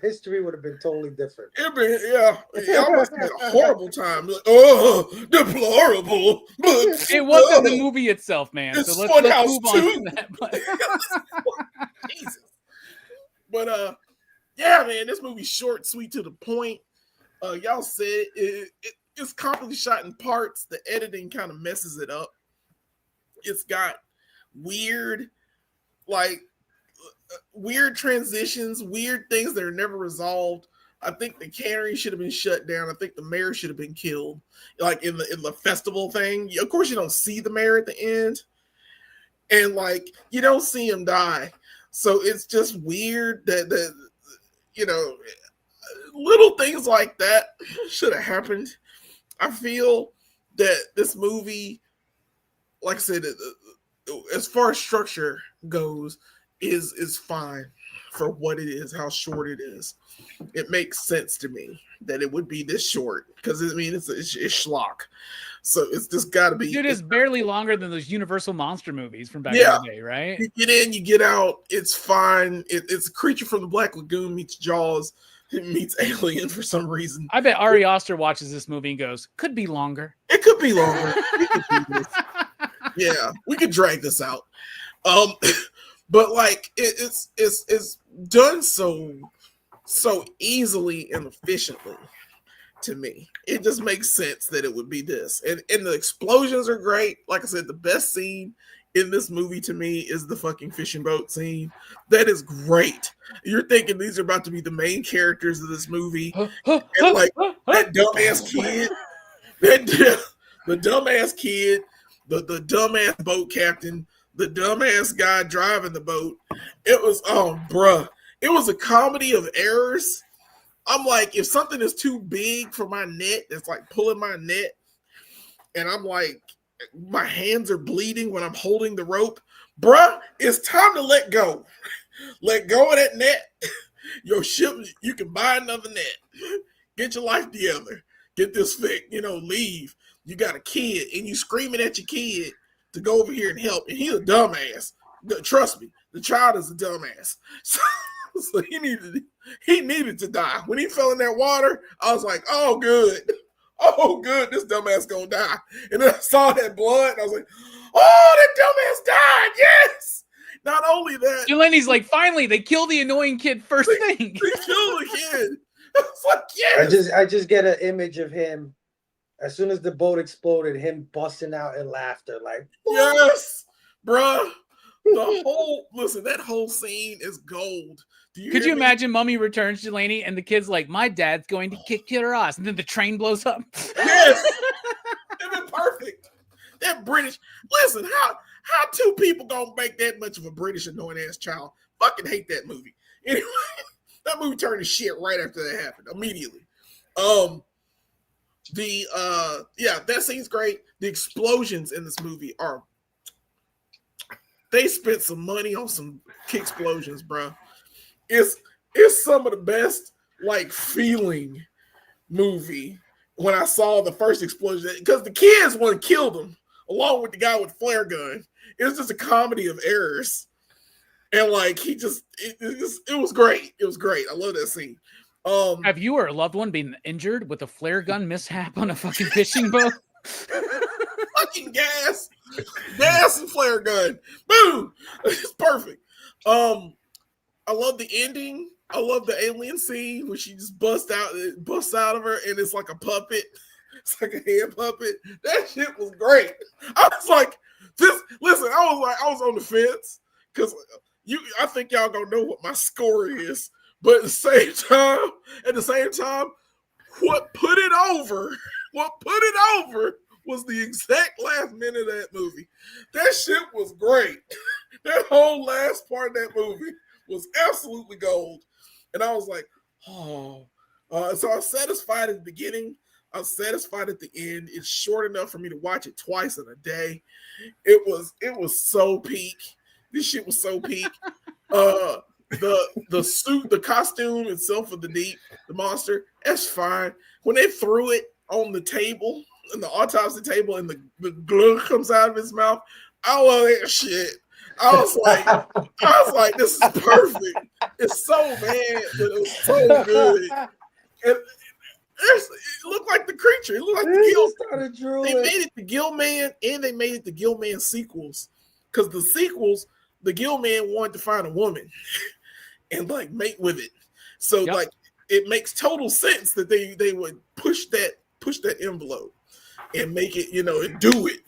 history would have been totally different. Y'all must have had a horrible time. Like, oh, deplorable. But it wasn't the movie itself, man. It's so let's move on too. from that. Jesus. But yeah, man, this movie's short, sweet, to the point. Y'all said it's completely shot in parts. The editing kind of messes it up. It's got weird transitions, weird things that are never resolved. I think the cannery should have been shut down. I think the mayor should have been killed. Like in the festival thing. Of course, you don't see the mayor at the end. And like you don't see him die. So it's just weird that little things like that should have happened. I feel that this movie, like I said, as far as structure goes, is fine for what it is, how short it is. It makes sense to me that it would be this short because I mean it's schlock. So it's just got to be. Dude, it's barely longer than those Universal monster movies from back in the day, right? You get in, you get out. It's fine. It's a Creature from the Black Lagoon meets Jaws. It meets Alien for some reason. I bet Ari Aster watches this movie and goes, "Could be longer. It could be longer. We could do this. Yeah, we could drag this out." But like it's done so easily and efficiently to me. It just makes sense that it would be this. And the explosions are great. Like I said, the best scene in this movie to me is the fucking fishing boat scene. That is great. You're thinking these are about to be the main characters of this movie. And like that dumbass kid, the dumbass kid, the dumbass boat captain, the dumbass guy driving the boat. It was, it was a comedy of errors. I'm like, if something is too big for my net, it's like pulling my net, and I'm like, my hands are bleeding when I'm holding the rope. Bruh, it's time to let go. Let go of that net. Your ship, you can buy another net. Get your life together. Get this fixed, leave. You got a kid, and you screaming at your kid to go over here and help, and he's a dumbass. Trust me, the child is a dumbass. So he needed to die. When he fell in that water, I was like, oh, good. Oh, good, this dumbass gonna die. And then I saw that blood, and I was like, oh, that dumbass died, yes! Not only that... Jelani's like, finally, they kill the annoying kid first thing. They killed the kid. I was like, yes! I just get an image of him, as soon as the boat exploded, him busting out in laughter, like... Yes! Bruh. That whole scene is gold. Could you imagine Mummy Returns, Jelani, and the kid's like, my dad's going to kick your ass, and then the train blows up? Yes! It'd been perfect. That British... Listen, how two people gonna make that much of a British annoying ass child? Fucking hate that movie. Anyway, that movie turned to shit right after that happened. Immediately. That scene's great. The explosions in this movie are... They spent some money on some explosions, bro. It's some of the best feeling movie when I saw the first explosion, because the kids want to kill them along with the guy with the flare gun. It was just a comedy of errors, and it was great. It was great. I love that scene. Have you or a loved one been injured with a flare gun mishap on a fucking fishing boat? Fucking gas and flare gun. Boom. It's perfect. I love the ending. I love the alien scene where she just busts out of her, and it's like a puppet. It's like a hand puppet. That shit was great. I was like, listen, I was on the fence because I think y'all gonna know what my score is, but at the same time, what put it over was the exact last minute of that movie. That shit was great. That whole last part of that movie was absolutely gold. And I was like, oh. So I was satisfied at the beginning. I was satisfied at the end. It's short enough for me to watch it twice in a day. It was so peak. This shit was so peak. The suit, the costume itself of the monster, that's fine. When they threw it on the table, in the autopsy table, and the glue comes out of his mouth, I love that shit. I was like, this is perfect. It's so bad, but it was so good. And it looked like the creature. It looked like the Gill. They made it the Gill Man, and they made it the Gill Man sequels. Because the sequels, the Gill Man wanted to find a woman and like mate with it. So like it makes total sense that they would push that envelope and make it, and do it.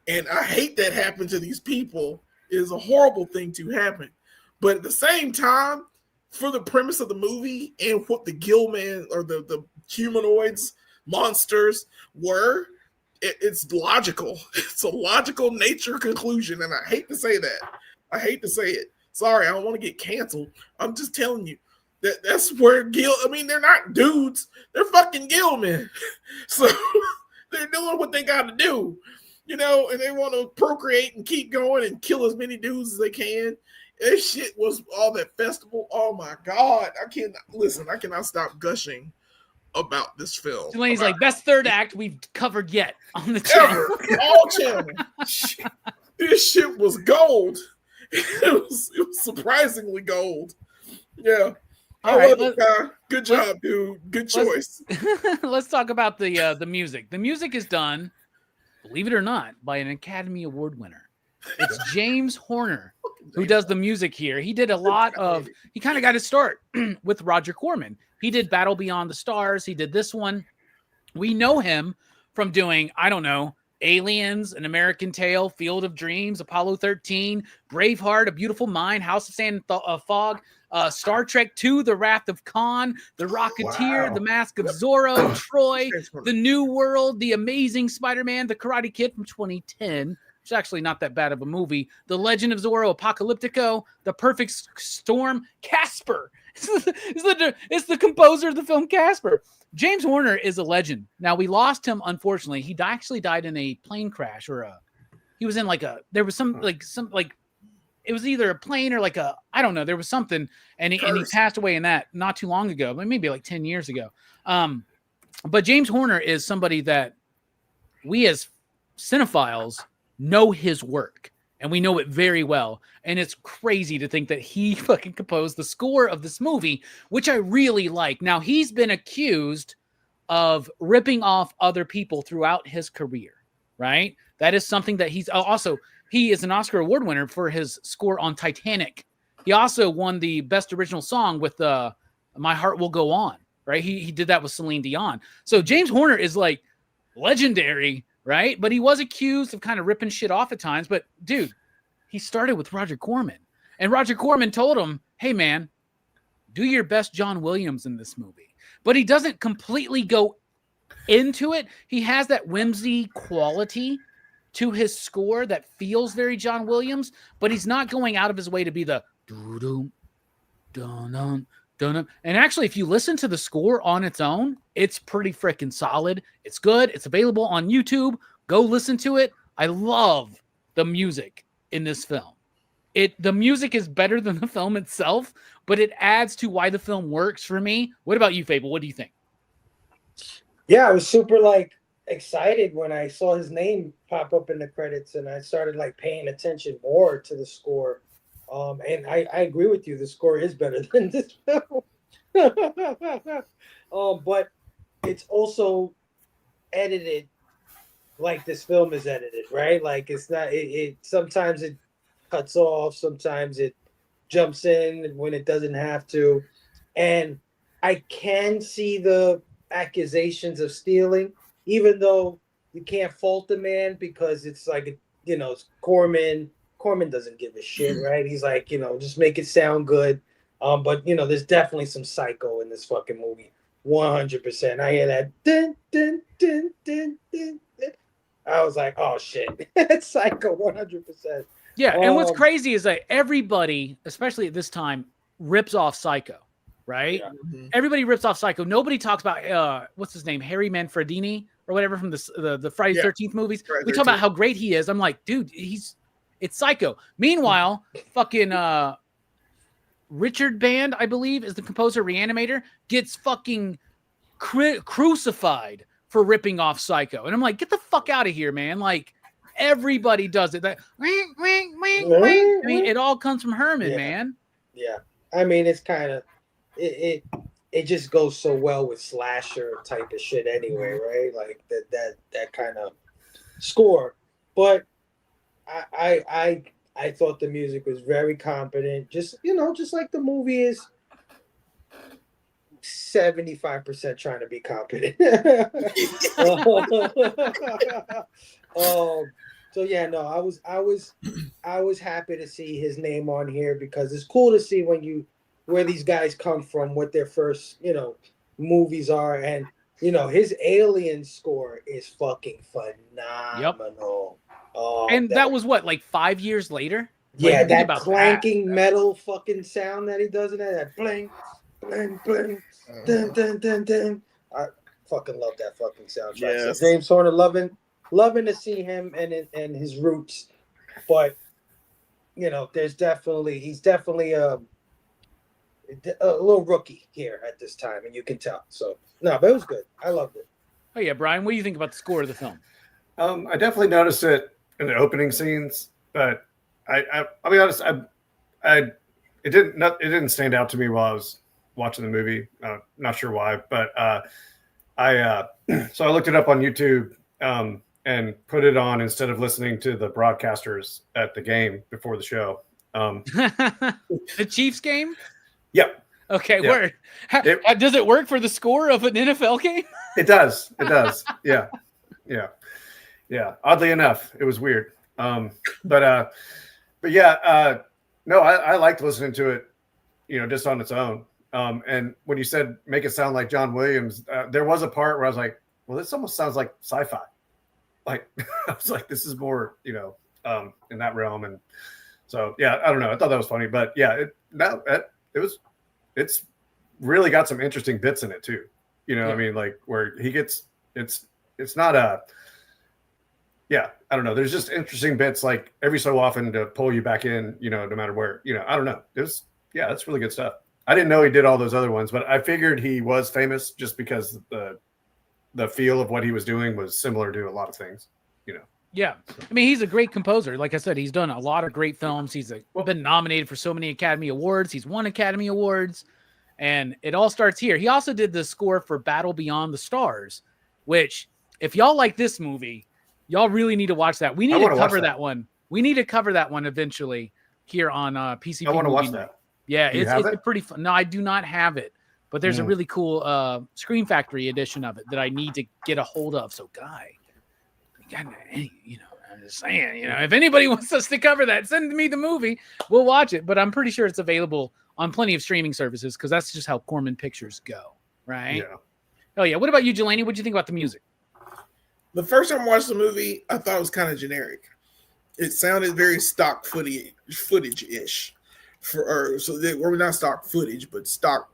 And I hate that happened to these people. It is a horrible thing to happen. But at the same time, for the premise of the movie and what the Gill Man or the humanoids monsters were, it's logical. It's a logical nature conclusion. And I hate to say that. I hate to say it. Sorry, I don't want to get canceled. I'm just telling you that's where they're not dudes. They're fucking Gill men. So they're doing what they got to do. And they want to procreate and keep going and kill as many dudes as they can. This shit was all that festival. Oh my God. I cannot stop gushing about this film. Delaney's like, best third act we've covered yet on the channel. All channel. This shit was gold. It was surprisingly gold. Yeah. I love it, guy. Good job, dude. Good choice. Let's talk about the music. The music is done, believe it or not, by an Academy Award winner. It's James Horner who does the music here. He did he kind of got his start with Roger Corman. He did Battle Beyond the Stars. He did this one. We know him from doing, I don't know, Aliens, An American Tale, Field of Dreams, Apollo 13, Braveheart, A Beautiful Mind, House of Sand and Fog, Star Trek II, The Wrath of Khan, The Rocketeer, The Mask of Zorro, Troy, The New World, The Amazing Spider-Man, The Karate Kid from 2010, which is actually not that bad of a movie, The Legend of Zorro Apocalyptico, The Perfect Storm, Casper. It's the composer of the film Casper. James Horner is a legend. Now, we lost him, unfortunately. He actually died in a plane crash he was in it was either a plane or I don't know, there was something, and he passed away in that not too long ago, maybe like 10 years ago. But James Horner is somebody that we as cinephiles know his work, and we know it very well. And it's crazy to think that he fucking composed the score of this movie, which I really like. Now, he's been accused of ripping off other people throughout his career, right? That is something that he is an Oscar Award winner for his score on Titanic. He also won the Best Original Song with My Heart Will Go On, right? He did that with Celine Dion. So James Horner is like legendary, right? But he was accused of kind of ripping shit off at times. But dude, he started with Roger Corman. And Roger Corman told him, hey man, do your best John Williams in this movie. But he doesn't completely go into it. He has that whimsy quality to his score that feels very John Williams, but he's not going out of his way to be the doo-doo, dun-dun, dun-dun. And actually, if you listen to the score on its own, it's pretty freaking solid. It's good. It's available on YouTube. Go listen to it. I love the music in this film. The music is better than the film itself, but it adds to why the film works for me. What about you, Fable? What do you think? Yeah, I was super excited when I saw his name pop up in the credits, and I started paying attention more to the score. And I agree with you. The score is better than this film. But it's also edited like this film is edited, right? Like it's not. It sometimes it cuts off. Sometimes it jumps in when it doesn't have to. And I can see the accusations of stealing, even though you can't fault the man because it's like, it's Corman. Corman doesn't give a shit, right? He's like, just make it sound good. But there's definitely some psycho in this fucking movie. 100%. I hear that dun, dun, dun, dun, dun, dun. I was like, oh shit. It's psycho 100%. Yeah, and what's crazy is that everybody, especially at this time, rips off Psycho, right? Yeah. Mm-hmm. Everybody rips off Psycho. Nobody talks about what's his name, Harry Manfredini or whatever from the Friday the 13th movies. Friday We talk about how great he is. I'm like, dude, it's Psycho. Meanwhile, fucking Richard Band, I believe, is the composer Reanimator, gets fucking crucified for ripping off Psycho. And I'm like, get the fuck out of here, man. Like, everybody does it. That, I mean, it all comes from Herman, man. Yeah. I mean, it's kind of, it just goes so well with slasher type of shit anyway, right? Like that kind of score. But I thought the music was very competent. Just like the movie is 75% trying to be competent. So yeah, no, I was happy to see his name on here because it's cool to see where these guys come from, what their first, movies are, and his Alien score is fucking phenomenal. Yep. And that was what, like 5 years later? Yeah, that clanking metal fucking sound that he does in that bling, bling, bling, dun, dun, dun, dun. I fucking love that fucking soundtrack. Yes. So James Horner, loving to see him and his roots, but he's definitely a little rookie here at this time, and you can tell. So no, but it was good. I loved it. Oh yeah, Brian, what do you think about the score of the film? I definitely noticed it in the opening scenes, but I'll be honest, it didn't stand out to me while I was watching the movie. Not sure why, but so I looked it up on YouTube and put it on instead of listening to the broadcasters at the game before the show. The Chiefs game? Yep. Okay, word. Does it work for the score of an NFL game? It does. Yeah. Oddly enough, it was weird. But yeah, no, I liked listening to it, just on its own. And when you said make it sound like John Williams, there was a part where I was like, well, this almost sounds like sci-fi. Like, I was like, this is more, in that realm. And so, yeah, I don't know. I thought that was funny, but yeah, it's really got some interesting bits in it too. I mean, like where he gets, it's not I don't know. There's just interesting bits like every so often to pull you back in, no matter where, I don't know. That's really good stuff. I didn't know he did all those other ones, but I figured he was famous just because the feel of what he was doing was similar to a lot of things, Yeah. I mean, he's a great composer. Like I said, he's done a lot of great films. He's been nominated for so many Academy Awards. He's won Academy Awards, and it all starts here. He also did the score for Battle Beyond the Stars, which if y'all like this movie, y'all really need to watch that. We need to cover that one. We need to cover that one eventually here on PCP. I want to watch that. Yeah, it's a pretty fun. No, I do not have it, but there's a really cool Scream Factory edition of it that I need to get a hold of. So, Guy, I'm just saying, if anybody wants us to cover that, send me the movie. We'll watch it. But I'm pretty sure it's available on plenty of streaming services because that's just how Corman pictures go, right? Yeah. Oh yeah. What about you, Jelani? What do you think about the music? The first time I watched the movie, I thought it was kind of generic. It sounded very stock footage-ish. We're not stock footage, but stock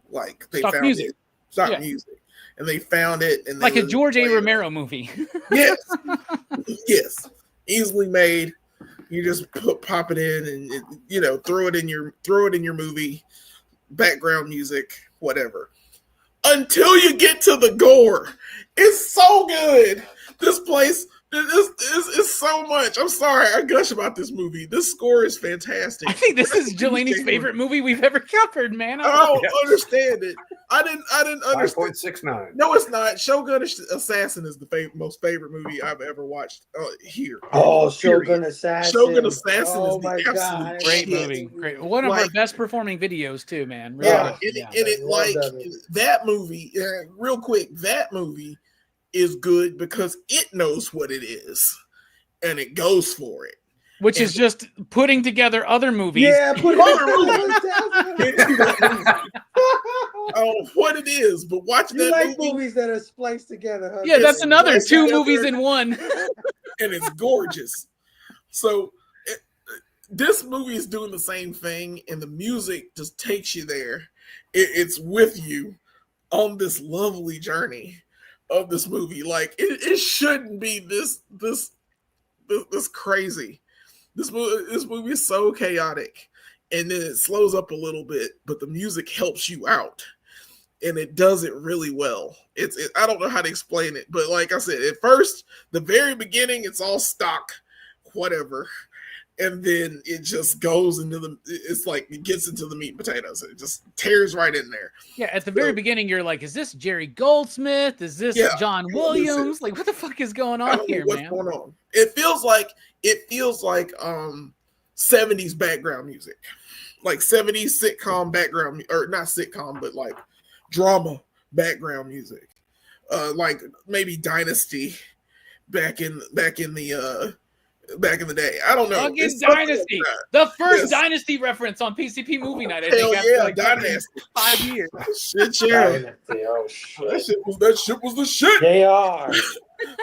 stock music. Music. And they found it. And like a George A. Romero movie. Yes. Yes. Easily made. You just pop it in and throw it in your movie, background music, whatever. Until you get to the gore. It's so good. This place It's so much. I'm sorry, I gush about this movie. This score is fantastic. I think this is Jelani's favorite movie we've ever covered, man. I don't understand it. I didn't understand. 5.69. No, it's not. Shogun Assassin is the most favorite movie I've ever watched here. Oh, Period. Shogun Assassin. Shogun Assassin Oh is my the absolute God. Great shit. movie. Great. One of our Like- best performing videos too, man. Really Yeah, good. and it I love like that movie. that movie. Real quick, that movie is good because it knows what it is, and it goes for it. Which is just putting together other movies. Yeah, put What it is, but watching You that like movie, movies that are spliced together, huh? Yeah, that's another Yes, two together. movies in one. and it's gorgeous. So this movie is doing the same thing, and the music just takes you there. It's with you on this lovely journey of this movie. Like it shouldn't be this crazy. This movie is so chaotic, and then it slows up a little bit, but the music helps you out, and it does it really well. I don't know how to explain it, but like I said, at first, the very beginning, it's all stock, whatever, and then it just goes into it's like it gets into the meat and potatoes. It just tears right in there. Yeah, at the very beginning, you're like, is this Jerry Goldsmith? Is this John Williams? Like, what the fuck is going I on don't know here, what's man? going on. It feels like 70s background music, like 70s sitcom background, or not sitcom, but like drama background music, like maybe Dynasty back in the day. I don't know. Fucking It's something Dynasty, like that. the first Yes. Dynasty reference on PCP Movie Night. I Hell think after yeah, like Dynasty. 5 years. Shit, yeah. Oh That shit. shit was the shit. They are.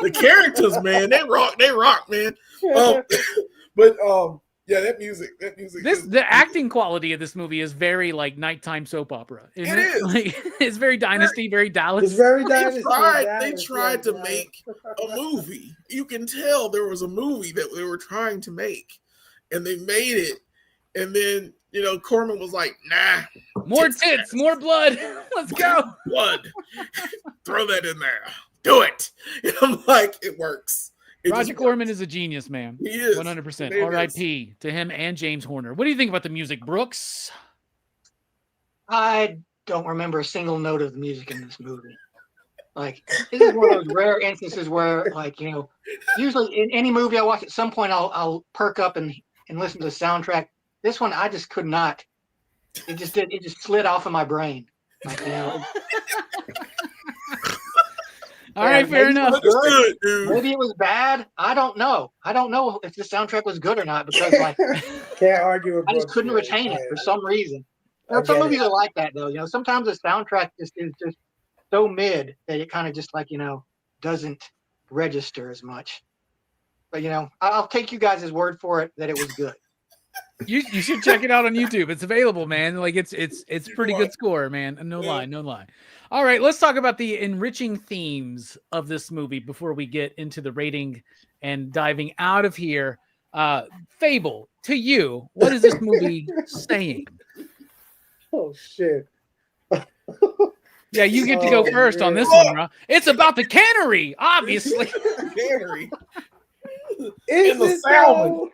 The characters, man, they rock, man. Yeah, that music. The acting quality of this movie is very like nighttime soap opera. Isn't It is. Like, it's very Dynasty, very Dallas. It's very They Dynasty. tried to make a movie. You can tell there was a movie that they were trying to make, and they made it. And then Corman was like, "Nah, More tits, more blood. Let's go." blood. Throw that in there. Do it." And I'm like, "It works." It Roger just Corman works. is a genius, man. He is 100%. He is. R.I.P. to him and James Horner. What do you think about the music, Brooks? I don't remember a single note of the music in this movie. Like, this is one of those rare instances where, like, usually in any movie I watch, at some point I'll perk up and listen to the soundtrack. This one I just could not. It just slid off of my brain. Like, All right, fair enough. Good, dude. maybe it was bad. I don't know. I don't know if the soundtrack was good or not because like Can't argue with I just Brooks, couldn't man. retain it Yeah. for some reason. I Some get movies it. are like that though. Sometimes the soundtrack is just so mid that it kind of just like doesn't register as much. But I'll take you guys' word for it that it was good. You should check it out on YouTube. It's available, man. Like it's pretty good score, man. No lie. All right, let's talk about the enriching themes of this movie before we get into the rating and diving out of here. Fable, to you, what is this movie saying? Oh shit. Yeah, you get to go first on this one, bro. It's about the cannery, obviously. Cannery. Is In the it salmon.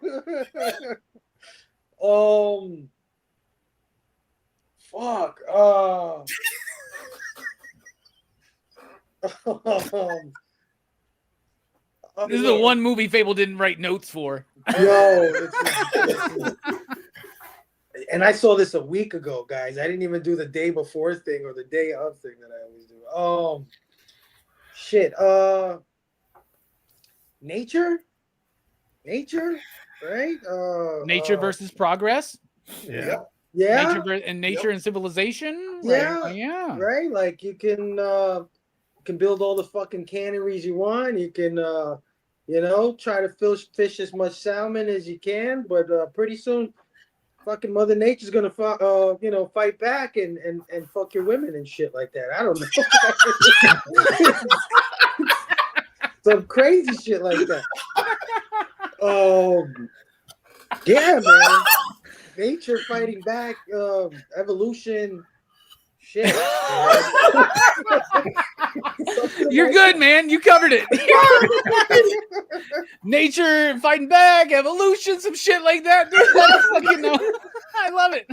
though? Fuck. This is the one movie Fable didn't write notes for. And I saw this a week ago, guys. I didn't even do the day before thing or the day of thing that I always do. Shit. Nature, right? Nature versus progress. Yeah. Yeah. Nature and civilization. Yeah. Right? Yeah. Right. Like you can build all the fucking canneries you want. You can try to fish as much salmon as you can, but pretty soon fucking Mother Nature's gonna fight back and fuck your women and shit like that. I don't know. Some crazy shit like that. Yeah, man. Nature fighting back, evolution. Shit. You're good, man. You covered it. Nature fighting back, evolution, some shit like that. Dude, I don't fucking know. I love it.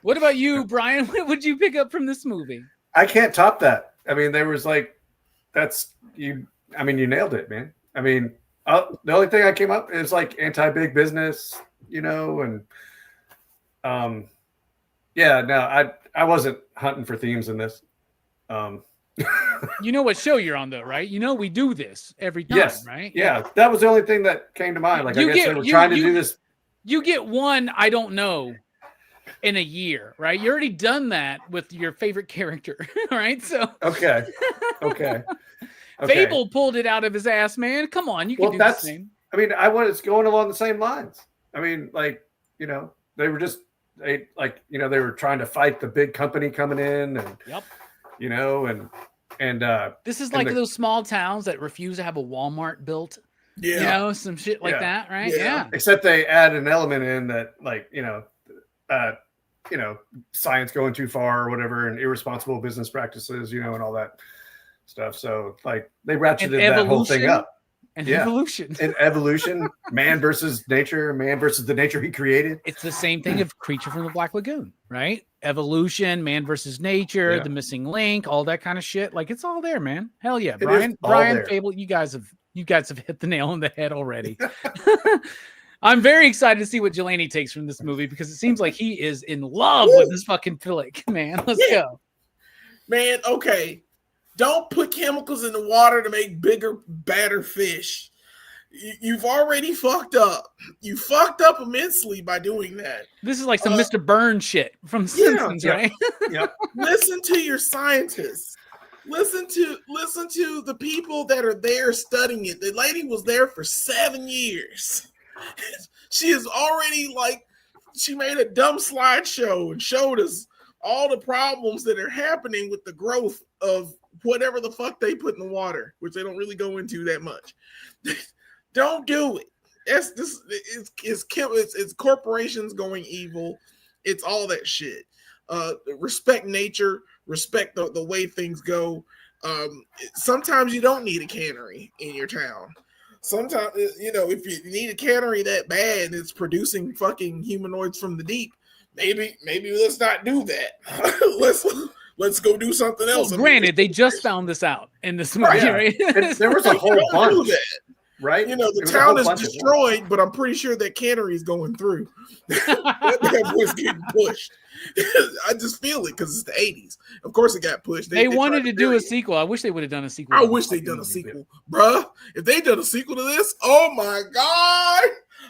What about you, Brian? What would you pick up from this movie? I can't top that. I mean, there was like, that's you. I mean, you nailed it, man. I mean, the only thing I came up is like anti-big business, you know, and yeah, no, I wasn't hunting for themes in this. You know what show you're on, though, right? You know we do this every time, yes, right? Yeah, that was the only thing that came to mind. Like, I guess they were trying to do this. You get one, I don't know, in a year, right? You already done that with your favorite character, right? So okay. Fable pulled it out of his ass, man. Come on, you can do the same. I mean, it's going along the same lines. I mean, like, you know, they were trying to fight the big company coming in, and you know, and this is like those small towns that refuse to have a Walmart built. Yeah, you know, some shit like that, right? Yeah. Except they add an element in that, like, you know, science going too far or whatever, and irresponsible business practices, you know, and all that stuff. So like they ratcheted that whole thing up. And evolution. And evolution, man versus nature, man versus the nature he created. It's the same thing of Creature from the Black Lagoon, right? Evolution, man versus nature, the missing link, all that kind of shit. Like, it's all there, man. Hell yeah. Brian, Fable, you guys have hit the nail on the head already. I'm very excited to see what Jelani takes from this movie, because it seems like he is in love with this fucking flick, man. Let's go. Man, okay. Don't put chemicals in the water to make bigger, badder fish. You've already fucked up. You fucked up immensely by doing that. This is like some Mr. Burns shit from The Simpsons, right? Yep. Listen to your scientists. Listen to the people that are there studying it. The lady was there for 7 years. She is already she made a dumb slideshow and showed us all the problems that are happening with the growth of whatever the fuck they put in the water, which they don't really go into that much. Don't do it. It's corporations going evil. It's all that shit. Respect nature. Respect the way things go. Sometimes you don't need a cannery in your town. Sometimes, you know, if you need a cannery that bad and it's producing fucking humanoids from the deep, maybe let's not do that. Let's go do something else. Well, granted, they just found this out in this movie, right? There was a whole bunch, right? You know, the town is destroyed, but I'm pretty sure that cannery is going through. that was getting pushed. I just feel it because it's the 80s. Of course it got pushed. They wanted to do a sequel. I wish they would have done a sequel. I wish they'd done a sequel. Bruh, if they done a sequel to this, oh my God,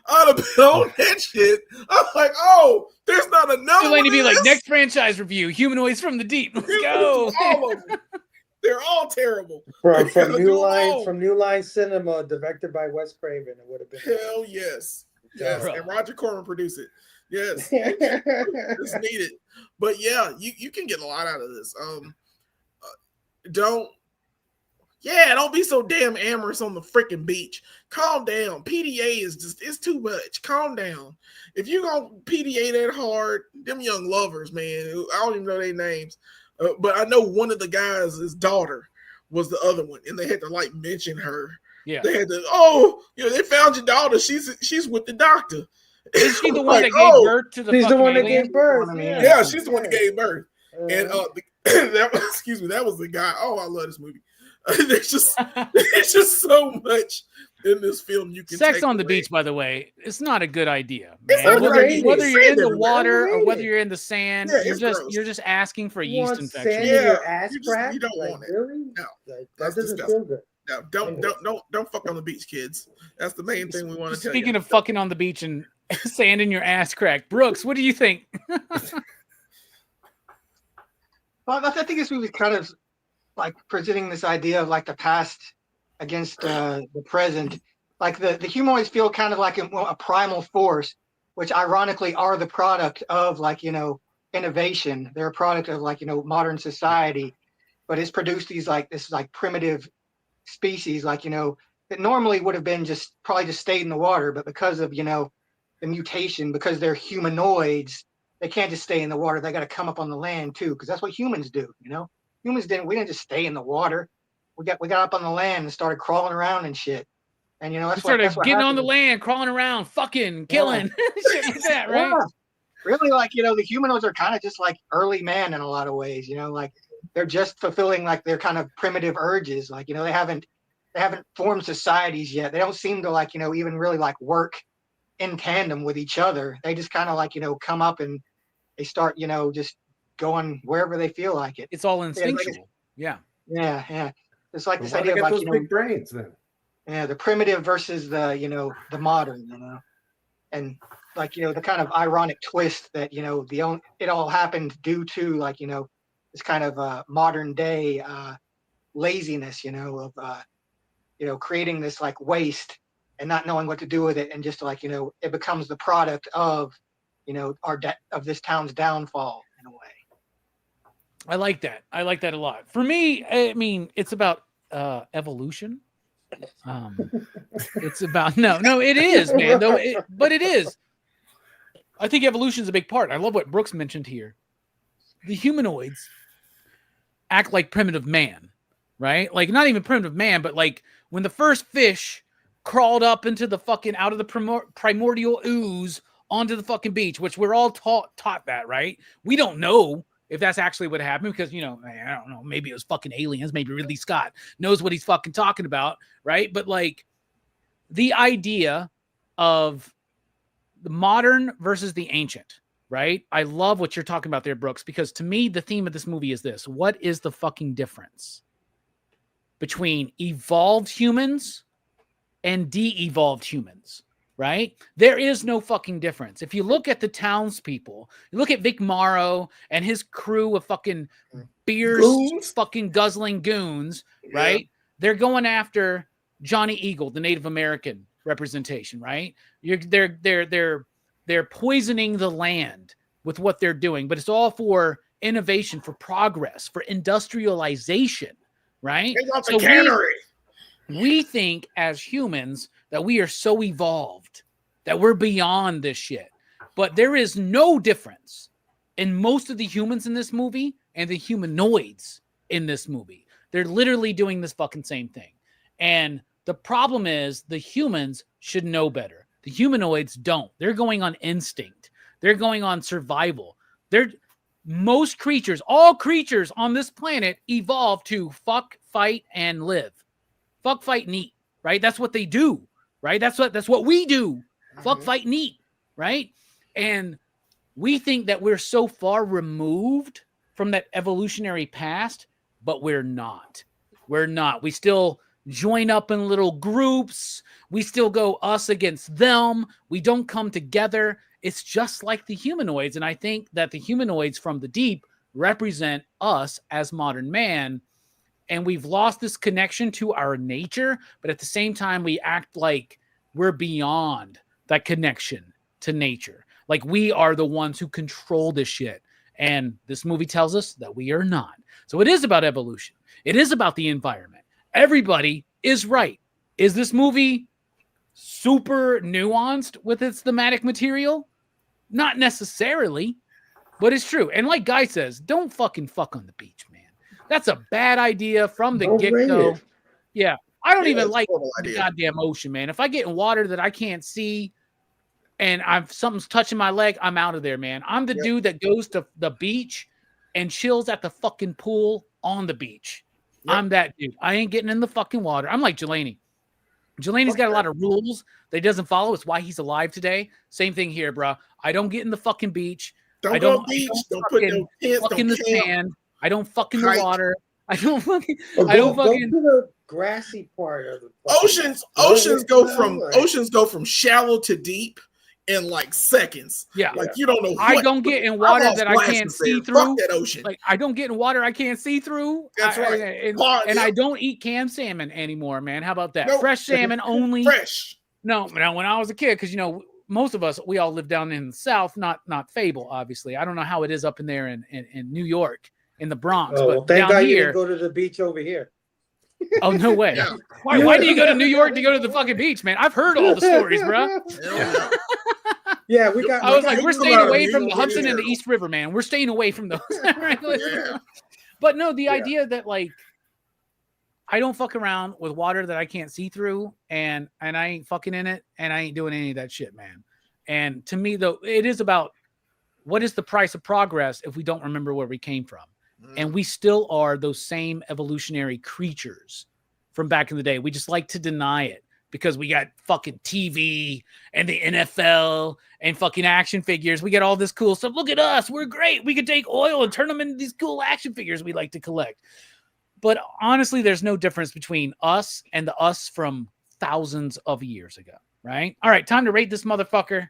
I'd have been on that shit. I'm like, oh, there's not another one. To be like, next franchise review, Humanoids from the Deep. Let's go. All of them. They're all terrible. From New Line Cinema, directed by Wes Craven. It would have been hell yes. Yes. Bro. And Roger Corman produced it. Yes. It's needed. But yeah, you can get a lot out of this. Don't be so damn amorous on the freaking beach. Calm down. PDA it's too much. Calm down. If you gonna PDA that hard, them young lovers, man, I don't even know their names. But I know one of the guys, his daughter was the other one, and they had to mention her. Yeah. They had to, they found your daughter. She's with the doctor. Is she the one that gave birth to the She's the one that alien? gave birth. Yeah, she's the one that gave birth. And that was the guy. Oh, I love this movie. There's just so much in this film you can sex take on the away. beach, by the way, it's not a good idea. It's not whether you're in the water or whether you're in the sand, you're just asking for a yeast infection. Sand in your ass crack? You don't want it. Really? No, that that's doesn't disgusting. feel good. No, don't fuck on the beach, kids. That's the main thing we want to tell you. Speaking of fucking on the beach and sand in your ass crack, Brooks, what do you think? Well, I think this movie is kind of presenting this idea of the past against the present. Like the humanoids feel kind of like a primal force, which ironically are the product of innovation. They're a product of modern society, but it's produced these this primitive species that normally would have been probably just stayed in the water, but because of the mutation, because they're humanoids, they can't just stay in the water. They got to come up on the land too, because that's what humans do. You know, we didn't just stay in the water. We got up on the land and started crawling around and shit. And you know, that's started what getting happened. on the land, crawling around, fucking killing, shit like that, right? Yeah. Really, like, you know, the humanoids are kind of just like early man in a lot of ways. You know, like they're just fulfilling like their kind of primitive urges. Like, you know, they haven't formed societies yet. They don't seem to like, you know, even really like work in tandem with each other. They just kind of like, you know, come up and they start, you know, just going wherever they feel like it. It's all instinctual. Yeah. It's like this Why idea they of got like, those you know, big brains then? yeah, the primitive versus the, you know, the modern, you know, and like, you know, the kind of ironic twist that, you know, it all happened due to like, you know, this kind of modern day laziness, you know, of, you know, creating this like waste and not knowing what to do with it. And just like, you know, it becomes the product of, you know, of this town's downfall in a way. I like that. I like that a lot. For me, I mean, it's about evolution. It's about no, it is, man. Though, but it is. I think evolution is a big part. I love what Brooks mentioned here. The humanoids act like primitive man, right? Like not even primitive man, but like when the first fish crawled up into the fucking out of the primordial ooze onto the fucking beach, which we're all taught that, right? We don't know if that's actually what happened because, you know, I don't know, maybe it was fucking aliens, maybe Ridley Scott knows what he's fucking talking about, right? But like the idea of the modern versus the ancient, right? I love what you're talking about there, Brooks, because to me, the theme of this movie is this. What is the fucking difference between evolved humans and de-evolved humans? Right? There is no fucking difference. If you look at the townspeople, you look at Vic Morrow and his crew of fucking beers, fucking guzzling goons, right? Yeah. They're going after Johnny Eagle, the Native American representation, right? They're poisoning the land with what they're doing, but it's all for innovation, for progress, for industrialization, right? So we think as humans that we are so evolved that we're beyond this shit. But there is no difference in most of the humans in this movie and the humanoids in this movie. They're literally doing this fucking same thing. And the problem is the humans should know better. The humanoids don't. They're going on instinct. They're going on survival. Most creatures, all creatures on this planet evolved to fuck, fight, and live. Fuck, fight, and eat, right? That's what they do, right? That's what we do. Mm-hmm. Fuck, fight, and eat, right? And we think that we're so far removed from that evolutionary past, but we're not. We're not. We still join up in little groups. We still go us against them. We don't come together. It's just like the humanoids. And I think that the humanoids from the deep represent us as modern man. And we've lost this connection to our nature, but at the same time, we act like we're beyond that connection to nature. Like we are the ones who control this shit. And this movie tells us that we are not. So it is about evolution. It is about the environment. Everybody is right. Is this movie super nuanced with its thematic material? Not necessarily, but it's true. And like Guy says, don't fucking fuck on the beach, man. That's a bad idea from the get-go. Yeah. I don't even like the goddamn ocean, man. If I get in water that I can't see and something's touching my leg, I'm out of there, man. I'm the dude that goes to the beach and chills at the fucking pool on the beach. Yep. I'm that dude. I ain't getting in the fucking water. I'm like Jelani. Jelani's got a lot of rules that he doesn't follow. It's why he's alive today. Same thing here, bro. I don't get in the fucking beach. Don't go beach. Don't put no kids. Fuck in the sand. I don't fuck in the water. I don't fucking. Go to the grassy part of the oceans go from shallow to deep in like seconds. Yeah, like you don't know. I don't get in water that I can't see through. Fuck that ocean. Like I don't get in water I can't see through. That's right. And I don't eat canned salmon anymore, man. How about that? Nope. Fresh salmon only. Fresh. No, when I was a kid, because most of us, we all live down in the South, not Fable, obviously. I don't know how it is up in there in New York, in the Bronx. Oh, but thank down God here, you didn't go to the beach over here. Oh, no way. Yeah. Why do you go to New York to go to the fucking beach, man? I've heard all the stories, bro. Yeah, we got. I was we like, got- we're come staying out away of from the the Hudson and the channel. East River, man. We're staying away from those. Yeah. But no, the Yeah. idea that like I don't fuck around with water that I can't see through, and I ain't fucking in it, and I ain't doing any of that shit, man. And to me, though, it is about what is the price of progress if we don't remember where we came from, and we still are those same evolutionary creatures from back in the day. We just like to deny it because we got fucking TV and the NFL and fucking action figures. We got all this cool stuff. Look at us. We're great. We could take oil and turn them into these cool action figures we like to collect. But honestly, there's no difference between us and the us from thousands of years ago, right? All right, time to rate this motherfucker.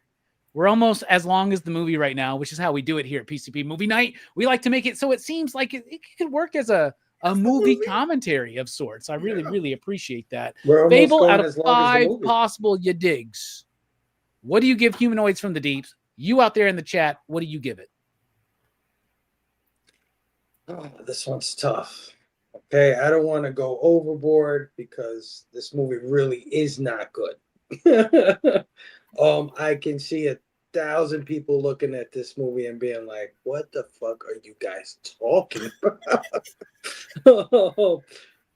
We're almost as long as the movie right now, which is how we do it here at PCP Movie Night. We like to make it so it seems like it could work as a movie commentary of sorts. I really, really appreciate that. We're almost Fable, going out of as long as the 5 movie. possible you digs, what do you give Humanoids from the Deeps? You out there in the chat, what do you give it? Oh, this one's tough. Okay, I don't want to go overboard because this movie really is not good. I can see 1,000 people looking at this movie and being like, "What the fuck are you guys talking about?"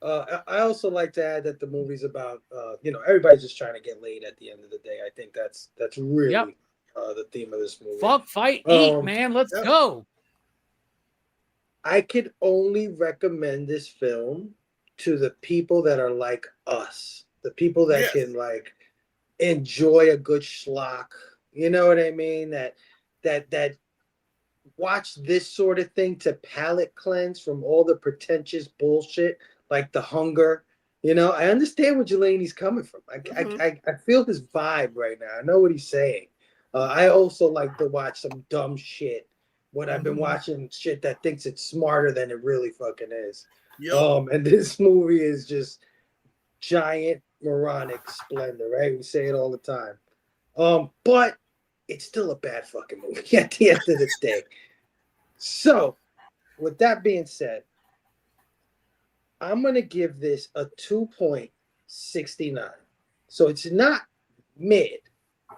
I also like to add that the movie's about, everybody's just trying to get laid at the end of the day. I think that's really Yep. the theme of this movie. Fuck, fight, eat, Um, man. Let's yep. go. I could only recommend this film to the people that are like us, the people that Yes. can like enjoy a good schlock. You know what I mean? That watch this sort of thing to palate cleanse from all the pretentious bullshit like The Hunger. I understand where Delaney's coming from. I feel his vibe right now. I know what he's saying. I also like to watch some dumb shit. When I've been watching shit that thinks it's smarter than it really fucking is. Yep. And this movie is just giant moronic splendor, right? We say it all the time. But it's still a bad fucking movie at the end of the day. So, with that being said, I'm gonna give this a 2.69. So it's not mid,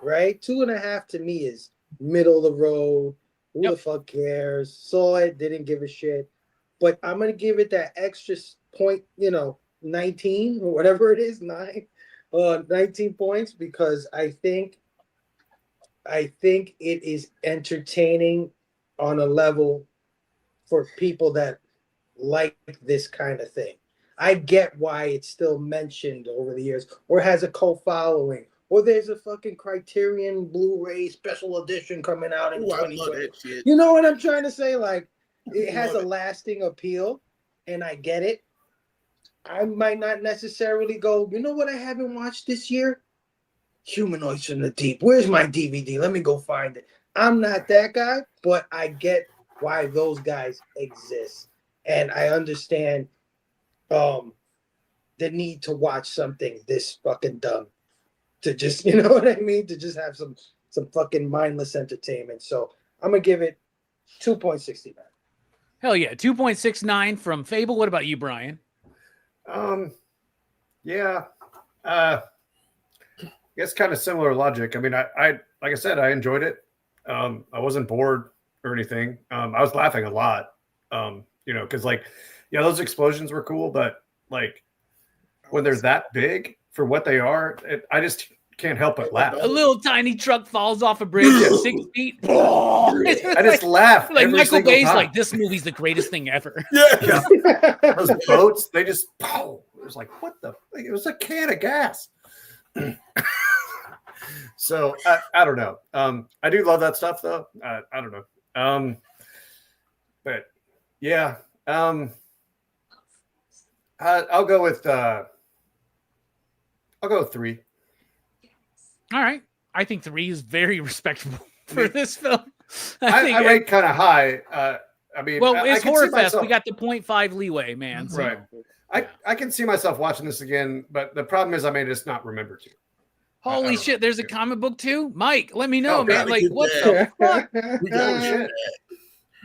right? 2.5 to me is middle of the road. Who the fuck cares? Saw it, didn't give a shit. But I'm gonna give it that extra point, 19 or whatever it is, 19 points, because I think it is entertaining on a level for people that like this kind of thing. I get why it's still mentioned over the years, or has a cult following, or there's a fucking Criterion Blu-ray special edition coming out in Ooh, I love 2020. that shit. You know what I'm trying to say? Like, it has a Love it. lasting appeal, and I get it. I might not necessarily go, you know what I haven't watched this year? Humanoids from the Deep. Where's my DVD? Let me go find it. I'm not that guy, but I get why those guys exist. And I understand the need to watch something this fucking dumb. To just, you know what I mean? To just have some fucking mindless entertainment. So I'm going to give it 2.69. Hell yeah. 2.69 from Fable. What about you, Brian? Yeah. I guess kind of similar logic. I mean, I like I said, I enjoyed it. I wasn't bored or anything. I was laughing a lot. Because those explosions were cool, but like when they're that big for what they are, I just can't help but laugh. A little tiny truck falls off a bridge at 6 feet. I just laugh. Like every Michael single Bay's time. like, this movie's the greatest thing ever. Yeah. Those boats, they just pow. It was like, what the? Like, it was a can of gas. So I don't know. I do love that stuff though. I don't know. But yeah. I'll go with 3. All right. I think 3 is very respectable for this film. I rate kind of high. I mean, well, I it's can see Horrorfest. myself- We got the 0.5 leeway, man. So. Right. I can see myself watching this again, but the problem is I may just not remember to. Holy shit, there's a comic book too? Mike, let me know, Oh, man. God, Like, get what that. the fuck? We Oh, got shit.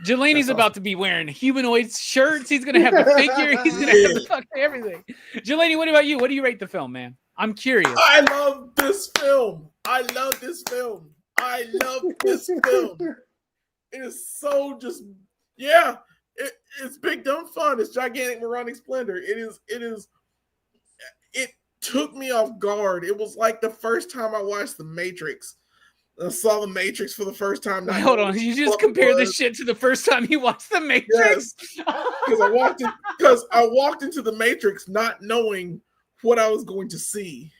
Delaney's That's about to be wearing Humanoids shirts. He's going to have the figure. He's going to have the fucking everything. Delaney, what about you? What do you rate the film, man? I'm curious. I love this film. I love this film. I love this film. It is so just, yeah. It's big dumb fun. It's gigantic moronic splendor. It took me off guard. It was like the first time I watched The Matrix. I saw The Matrix for the first time. Wait, hold on. You just compare this shit to the first time you watched The Matrix? Because I walked into The Matrix not knowing what I was going to see.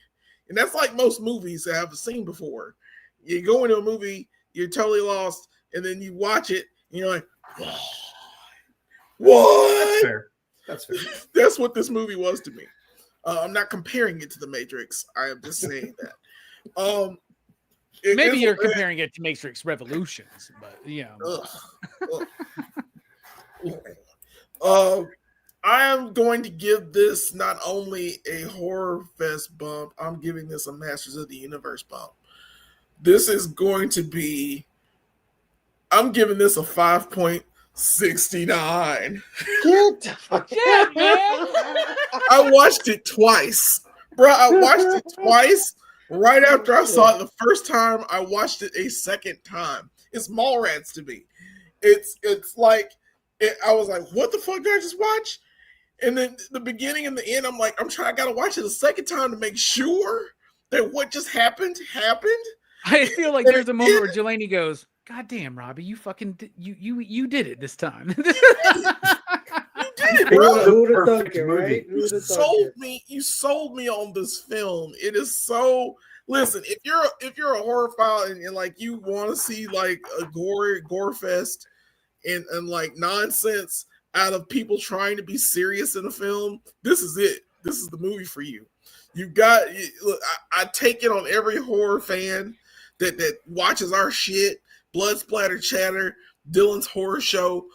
And that's like most movies I have seen before. You go into a movie, you're totally lost, and then you watch it, and you're like, what? That's fair. That's fair. That's what this movie was to me. I'm not comparing it to The Matrix. I am just saying that. Maybe you're comparing it to Matrix Revolutions, but yeah. I am going to give this not only a Horror Fest bump, I'm giving this a Masters of the Universe bump. This is going to be, I'm giving this a 5.69. Get the fuck Shit, man. I watched it twice. Bro, I watched it twice. Right after I saw it the first time, I watched it a second time. It's Mallrats to me. It's like, I was like, what the fuck did I just watch? And then the beginning and the end, I'm like, I gotta watch it a second time to make sure that what just happened. I feel like there's a moment where Jelani goes, God damn, Robbie, you fucking, you did it this time. You did it, bro. Who would have thunk it, right? You sold me on this film. It is so. Listen, if you're a horrorphile and like you want to see like a gore fest and like nonsense out of people trying to be serious in a film, this is it. This is the movie for you. You got. Look, I take it on every horror fan that watches our shit. Blood Splatter Chatter, Dylan's Horror Show,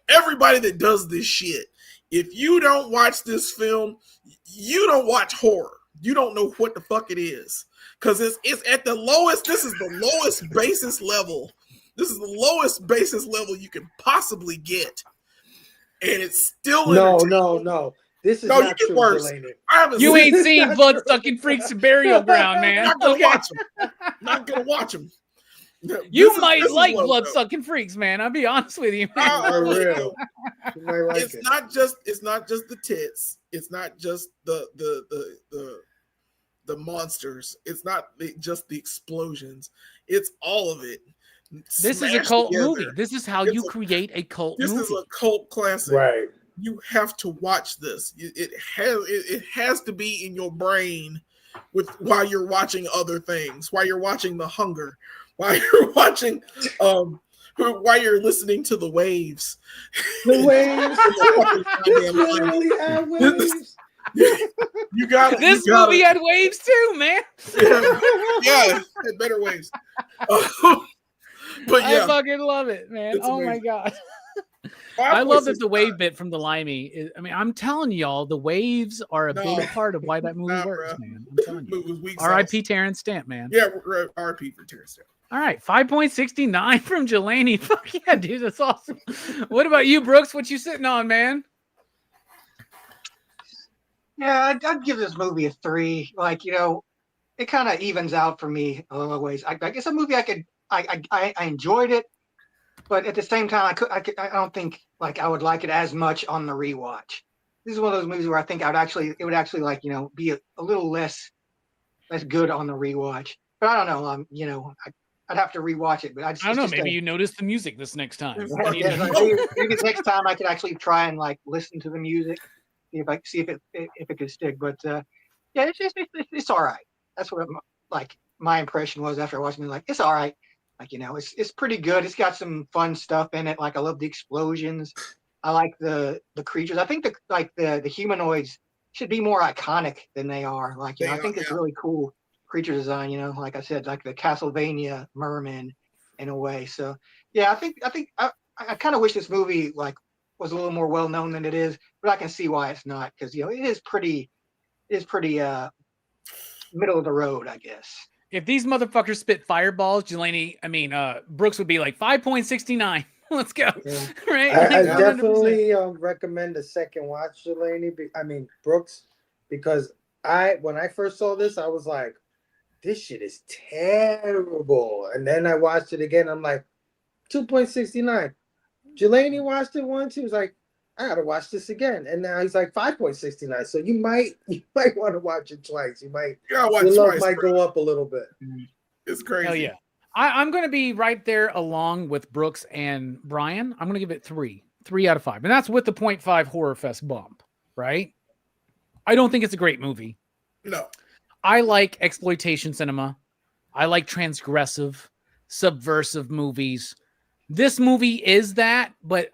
everybody that does this shit. If you don't watch this film, you don't watch horror. You don't know what the fuck it is. Because it's at the lowest, this is the lowest basis level. This is the lowest basis level you can possibly get. And it's still No. This is not you get true, worse. Delaney. You ain't seen Blood-Sucking Freaks and Burial Ground, man. Not gonna watch them. Not gonna watch them. You might like Blood-Sucking Freaks, man. I'll be honest with you. For real. You might like it's not just the tits. It's not just the monsters. It's not just the explosions. It's all of it. This is a cult movie. This is how you create a cult movie. This is a cult classic. Right. You have to watch this. It has to be in your brain while you're watching other things, while you're watching The Hunger, while you're watching while you're listening to The Waves. The Waves. Waves. You got this movie had waves too, man. Yeah, had better waves. But yeah, I fucking love it, man. It's oh amazing. my god. I love that the wave bit from the Limey is, I mean, I'm telling y'all, the waves are a big part of why that movie works, man. I'm telling you. R.I.P. Terrence Stamp, man. Yeah, R.I.P. for Terrence Stamp. All right, 5.69 from Jelani. Fuck yeah, dude, that's awesome. What about you, Brooks? What you sitting on, man? Yeah, I'd give this movie a 3. Like, it kind of evens out for me a little ways. I guess a movie I enjoyed it, but at the same time, I don't think like I would like it as much on the rewatch. This is one of those movies where I think it would actually like be a little less good on the rewatch. But I don't know. I'd have to rewatch it. But I don't know. Maybe you notice the music this next time. Maybe next time I could actually try and like listen to the music, see if it could stick. But yeah, it's all right. That's what my impression was after watching it. Like, it's all right. Like, it's pretty good. It's got some fun stuff in it. Like, I love the explosions. I like the creatures. I think the humanoids should be more iconic than they are. Like, I think it's really cool creature design. Like I said, like the Castlevania merman in a way. So yeah, I think I kind of wish this movie like was a little more well known than it is, but I can see why it's not, because it is pretty middle of the road, I guess. If these motherfuckers spit fireballs, Brooks would be like 5.69. Let's go. Yeah. Right? I definitely recommend a second watch, Delaney. Brooks, because when I first saw this, I was like, this shit is terrible. And then I watched it again. I'm like, 2.69. Jelani watched it once. He was like, I gotta watch this again. And now he's like 5.69. So you might want to watch it twice. You might Yeah, watch your love twice, might bro. go up a little bit. It's crazy. Hell yeah. I'm going to be right there along with Brooks and Brian. I'm going to give it 3 out of 5. And that's with the 0.5 Horrorfest bump, right? I don't think it's a great movie. No. I like exploitation cinema. I like transgressive, subversive movies. This movie is that, but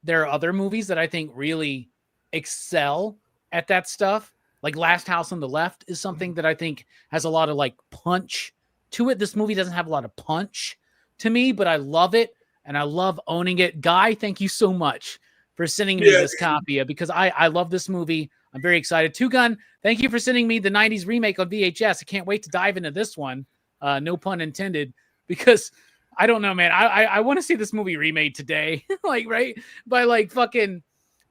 there are other movies that I think really excel at that stuff. Like Last House on the Left is something that I think has a lot of like punch to it. This movie doesn't have a lot of punch to me, but I love it and I love owning it. Guy, thank you so much for sending me this copy because I love this movie. I'm very excited. Two Gun, thank you for sending me the 90s remake on VHS. I can't wait to dive into this one. No pun intended, because I don't know, man. I want to see this movie remade today. Like, right? By like fucking,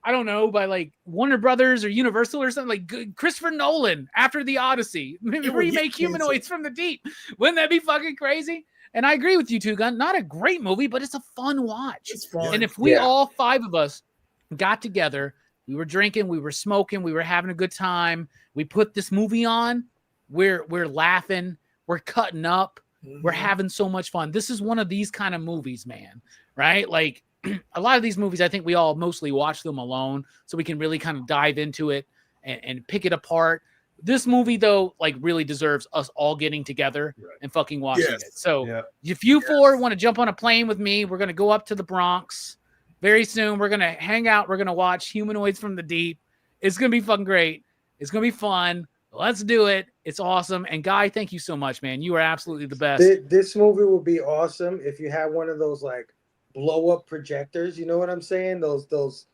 I don't know, by like Warner Brothers or Universal or something, like Christopher Nolan after the Odyssey. Remake Humanoids from the Deep. Wouldn't that be fucking crazy? And I agree with you, Two Gun. Not a great movie, but it's a fun watch. It's fun. And if we all 5 of us got together, we were drinking, we were smoking, we were having a good time, we put this movie on, we're laughing, we're cutting up, we're having so much fun. This is one of these kind of movies, man, right? Like a lot of these movies, I think we all mostly watch them alone so we can really kind of dive into it and pick it apart. This movie, though, like really deserves us all getting together and fucking watching it. So if you 4 want to jump on a plane with me, we're going to go up to the Bronx very soon. We're going to hang out. We're going to watch Humanoids from the Deep. It's going to be fucking great. It's going to be fun. Let's do it. It's awesome. And Guy, thank you so much, man. You are absolutely the best. This movie would be awesome if you had one of those like blow up projectors. You know what I'm saying? Those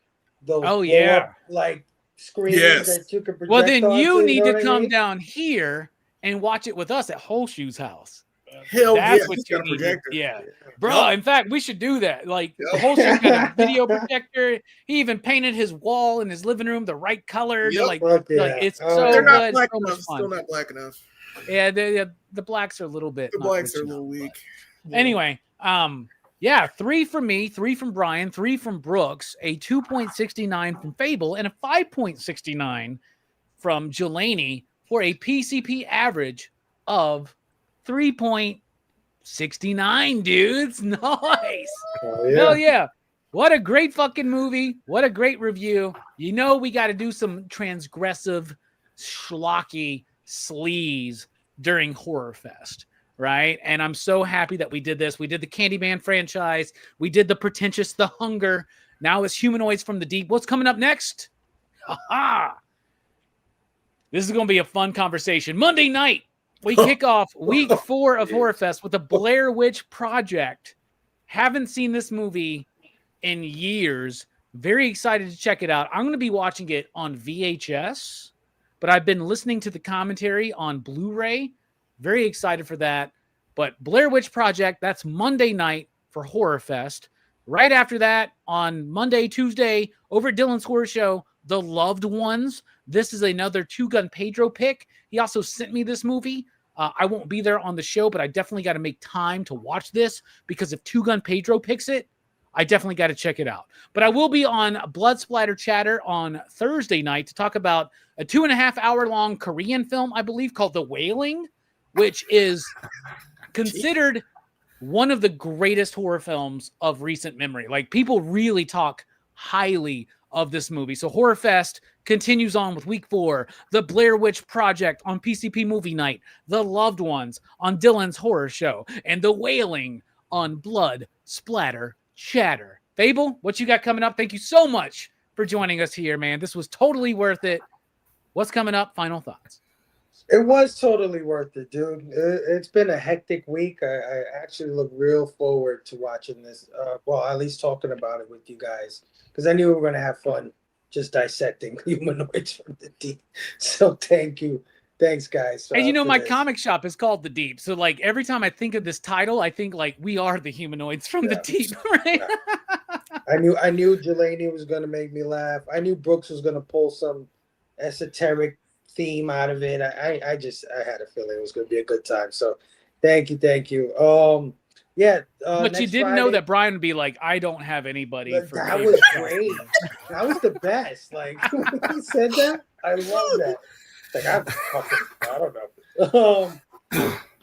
oh yeah, up, like screens that you could project. Well, then you need to come mean? down here and watch it with us at Whole Shoes House. Hell That's yeah, what he's you got a need. projector. Yeah, bro. In fact, we should do that. Like the Whole Shoes got a video projector. He even painted his wall in his living room the right color. Like it's so They're not good. black So much enough. fun. Still not black enough. Yeah, the blacks are a little bit. The blacks are a little weak. Anyway, yeah, 3 from me, 3 from Brian, 3 from Brooks, a 2.69 from Fable, and a 5.69 from Jelani for a PCP average of 3.69, dudes. Nice. Hell yeah. What a great fucking movie. What a great review. You know we got to do some transgressive, schlocky sleaze during Horrorfest, right? And I'm so happy that we did this. We did the Candyman franchise. We did the Pretentious, The Hunger. Now it's Humanoids from the Deep. What's coming up next? Aha! This is going to be a fun conversation. Monday night, we kick off week 4 of Horrorfest with the Blair Witch Project. Haven't seen this movie in years. Very excited to check it out. I'm going to be watching it on VHS, but I've been listening to the commentary on Blu-ray. Very excited for that. But Blair Witch Project, that's Monday night for Horrorfest. Right after that, on Monday, Tuesday, over at Dylan's Horror Show, The Loved Ones. This is another Two Gun Pedro pick. He also sent me this movie. I won't be there on the show, but I definitely got to make time to watch this because if Two Gun Pedro picks it, I definitely got to check it out. But I will be on Blood Splatter Chatter on Thursday night to talk about a 2.5 hour long Korean film, I believe, called The Wailing, which is considered one of the greatest horror films of recent memory. Like, people really talk highly of this movie. So Horrorfest continues on with week 4, The Blair Witch Project on PCP Movie Night, The Loved Ones on Dylan's Horror Show, and The Wailing on Blood Splatter Chatter. Fable, what you got coming up? Thank you so much for joining us here, man. This was totally worth it. What's coming up? Final thoughts. It was totally worth it, dude. It's been a hectic week. I actually look real forward to watching this. Well, at least talking about it with you guys, because I knew we were going to have fun just dissecting Humanoids from the Deep. So thank you. Thanks, guys. And you know, my comic shop is called The Deep. So, like, every time I think of this title, I think, like, we are the Humanoids from the Deep, right? I knew Jelani was going to make me laugh. I knew Brooks was going to pull some esoteric theme out of it. I had a feeling it was going to be a good time. So thank you. Yeah. But you next didn't know Friday- that Brian would be like, I don't have anybody for That me. was great. That was the best. Like when he said that, I love that. Like I don't know.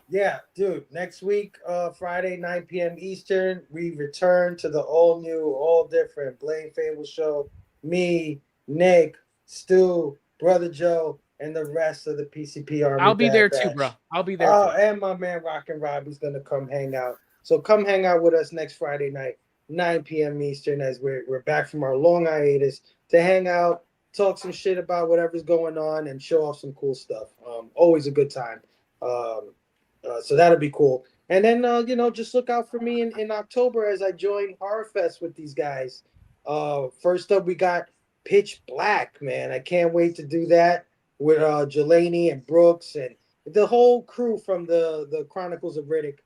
Yeah, dude. Next week, Friday, 9 p.m. Eastern, we return to the all new, all different Blame Fable show. Me, Nick, Stu, Brother Joe, and the rest of the PCP Army. I'll be Bad there too, Batch. bro. I'll be there Oh, too. and my man Rockin' Robbie's gonna come hang out. So come hang out with us next Friday night, 9 p.m. Eastern, as we're back from our long hiatus to hang out, talk some shit about whatever's going on, and show off some cool stuff. Always a good time. So that'll be cool. And then just look out for me in October as I join Horrorfest with these guys. First up, we got Pitch Black, man. I can't wait to do that with Jelani and Brooks and the whole crew from the Chronicles of Riddick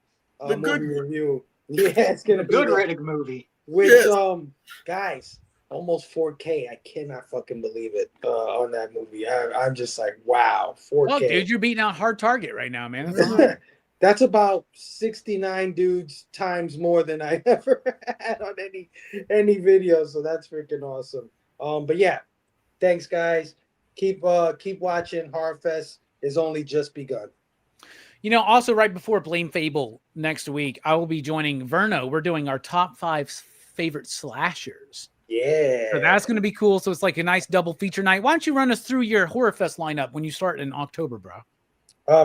The movie good- review. Yeah, it's gonna The be good there. Riddick movie. With Yes. Guys, almost 4K. I cannot fucking believe it on that movie. I'm just like, wow, 4K. Well, dude, you're beating out Hard Target right now, man. That's fine. That's about 69 dudes times more than I ever had on any video. So that's freaking awesome. But yeah, thanks guys. Keep watching. Horrorfest is only just begun. Also right before Blame Fable next week, I will be joining Verno. We're doing our top 5 favorite slashers. Yeah. So that's going to be cool. So it's like a nice double feature night. Why don't you run us through your Horrorfest lineup when you start in October, bro?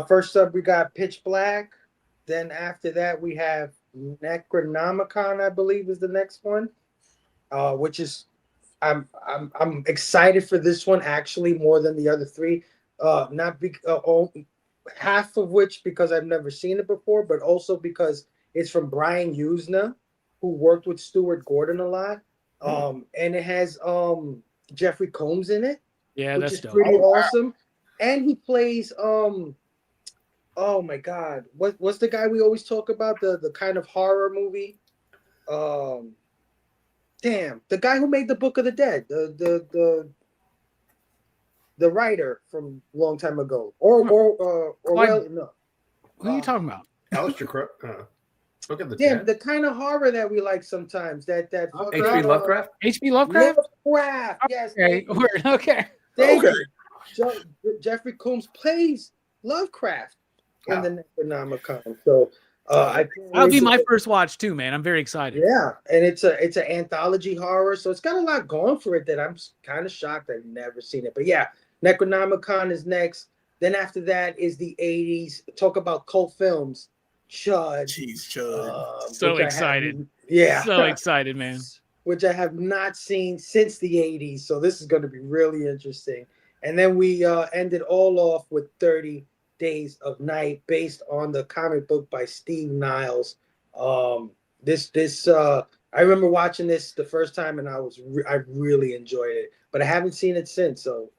First up, we got Pitch Black. Then after that, we have Necronomicon, I believe, is the next one. Which is, I'm excited for this one actually more than the other three. Half of which because I've never seen it before, but also because it's from Brian Usna, who worked with Stuart Gordon a lot. And it has Jeffrey Combs in it. Yeah, which that's is dope. pretty awesome. And he plays oh my god, what's the guy we always talk about, the kind of horror movie, damn, the guy who made the Book of the Dead, the writer from a long time ago, or well, no, Who are you talking about? Alistair Crow. Look at the damn, dead. the kind of horror that we like sometimes, that H.P. Lovecraft. H.P. Lovecraft? Lovecraft, yes. Okay, word. Okay. Thank Okay. you. Jeffrey Combs plays Lovecraft in Wow. the Necronomicon. So That'll be my first watch too, man. I'm very excited. Yeah, and it's an anthology horror, so it's got a lot going for it that I'm kind of shocked I've never seen it. But yeah, Necronomicon is next. Then after that is the 80s. Talk about cult films. Chud. Jeez, Chud. So which I excited. yeah. So excited, man. Which I have not seen since the 80s. So this is going to be really interesting. And then we ended all off with 30 Days of Night, based on the comic book by Steve Niles. I remember watching this the first time, and I really enjoyed it. But I haven't seen it since. So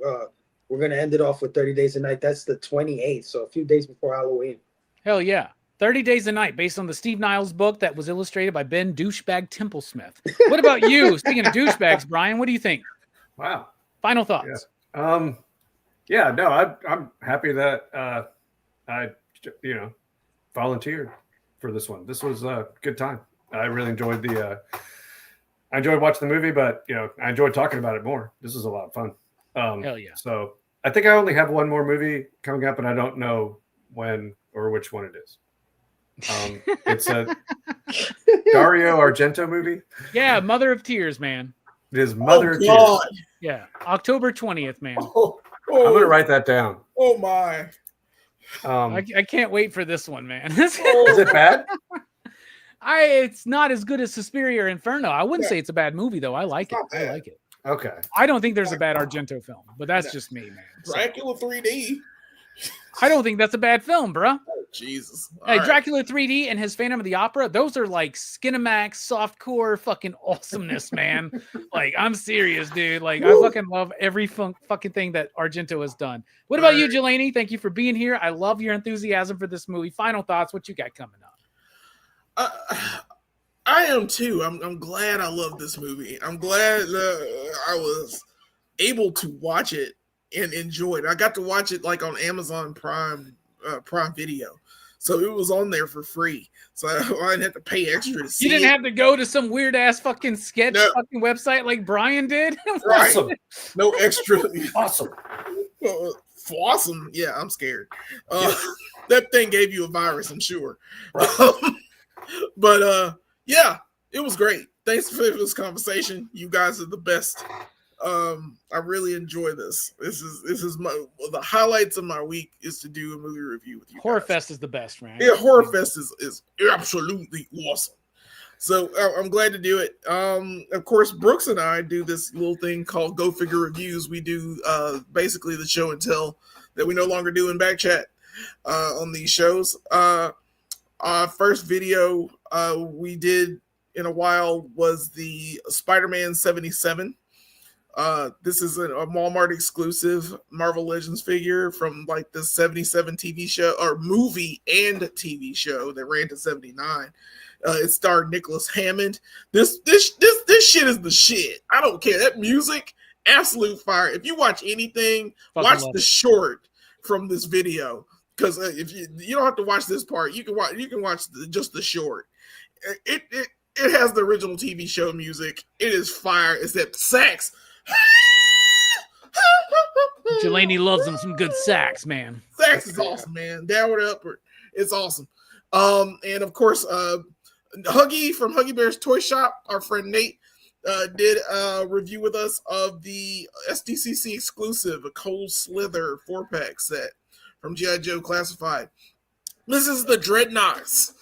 we're gonna end it off with 30 Days of Night. That's the 28th, so a few days before Halloween. Hell yeah. 30 Days a Night, based on the Steve Niles book that was illustrated by Ben Douchebag Templesmith. What about you? Speaking of douchebags, Brian, what do you think? Wow. Final thoughts. Yeah. No, I'm happy that I volunteered for this one. This was a good time. I really enjoyed I enjoyed watching the movie, but I enjoyed talking about it more. This was a lot of fun. Hell yeah. So I think I only have one more movie coming up, and I don't know when or which one it is. It's a Dario Argento movie. Yeah, Mother of Tears, man. It is Mother of Tears. God. Yeah, October 20th, man. I'm gonna write that down. Oh my. I can't wait for this one, man. Is it bad? It's not as good as Suspiria or Inferno. I wouldn't say it's a bad movie, though. I like it. I like it. Okay. I don't think there's a bad Argento film, but that's just me, man. So, Dracula 3D. I don't think that's a bad film, bro. Oh, Jesus. Hey, All right. Dracula 3D and his Phantom of the Opera, those are like Skinamax, softcore fucking awesomeness, man. Like, I'm serious, dude. Like, I fucking love every fucking thing that Argento has done. What about you, Jelani? Thank you for being here. I love your enthusiasm for this movie. Final thoughts, what you got coming up? I am too. I'm glad I love this movie. I'm glad I was able to watch it and enjoyed. I got to watch it like on Amazon Prime Video. So it was on there for free. So I didn't have to pay extra to see You didn't have to go to some weird ass fucking sketch fucking website like Brian did. Right. Awesome. No extra. Awesome. Awesome. Yeah, I'm scared. That thing gave you a virus, I'm sure. But yeah, it was great. Thanks for this conversation. You guys are the best. I really enjoy this. This is the highlights of my week is to do a movie review with you. Horrorfest is the best, right? Yeah, Horrorfest is absolutely awesome. So I'm glad to do it. Of course, Brooks and I do this little thing called Go Figure Reviews. We do basically the show and tell that we no longer do in back chat on these shows. Our first video we did in a while was the Spider-Man 77. This is a Walmart exclusive Marvel Legends figure from like the 77 TV show or movie and TV show that ran to 79. It starred Nicholas Hammond. This shit is the shit. I don't care. That music, absolute fire. If you watch anything, watch the short from this video because if you don't have to watch this part, you can watch just the short. It has the original TV show music. It is fire. It's that sax. Jelani loves him some good sax, man. Sax is awesome, man. Downward, upward. It's awesome. And of course, Huggy from Huggy Bear's Toy Shop, our friend Nate, did a review with us of the SDCC exclusive, a Cold Slither 4-pack set from G.I. Joe Classified. This is the Dreadnoughts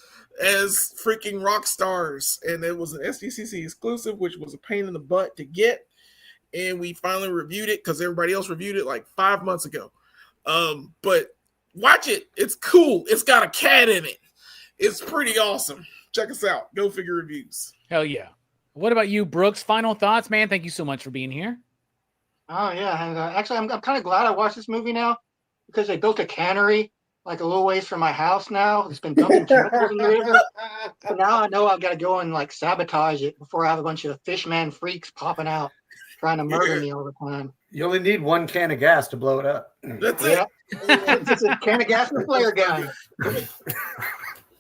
as freaking rock stars, and it was an SDCC exclusive, which was a pain in the butt to get. And we finally reviewed it because everybody else reviewed it like 5 months ago. But watch it. It's cool. It's got a cat in it. It's pretty awesome. Check us out. Go Figure Reviews. Hell yeah. What about you, Brooks? Final thoughts, man? Thank you so much for being here. Oh, yeah. And actually, I'm kind of glad I watched this movie now because they built a cannery like a little ways from my house now. It's been dumping chemicals in the river. So now I know I've got to go and like sabotage it before I have a bunch of fishman freaks popping out trying to murder me all the time. You only need one can of gas to blow it up. That's it. It's just a can of gas and a flare gun.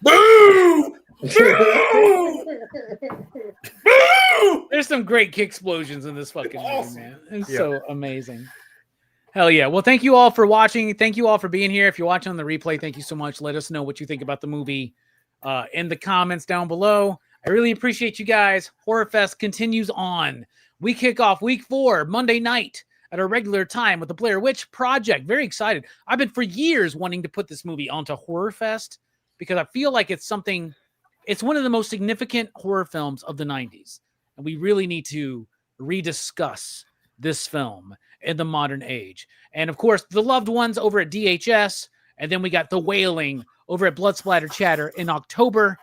Boo! There's some great kick explosions in this fucking movie, man. It's so amazing. Hell yeah. Well, thank you all for watching. Thank you all for being here. If you're watching on the replay, thank you so much. Let us know what you think about the movie in the comments down below. I really appreciate you guys. Horrorfest continues on. We kick off week 4, Monday night at our regular time with the Blair Witch Project. Very excited. I've been for years wanting to put this movie onto Horrorfest because I feel like it's one of the most significant horror films of the 90s. And we really need to rediscuss this film in the modern age. And of course, The Loved Ones over at DHS. And then we got The Wailing over at Blood Splatter Chatter in October.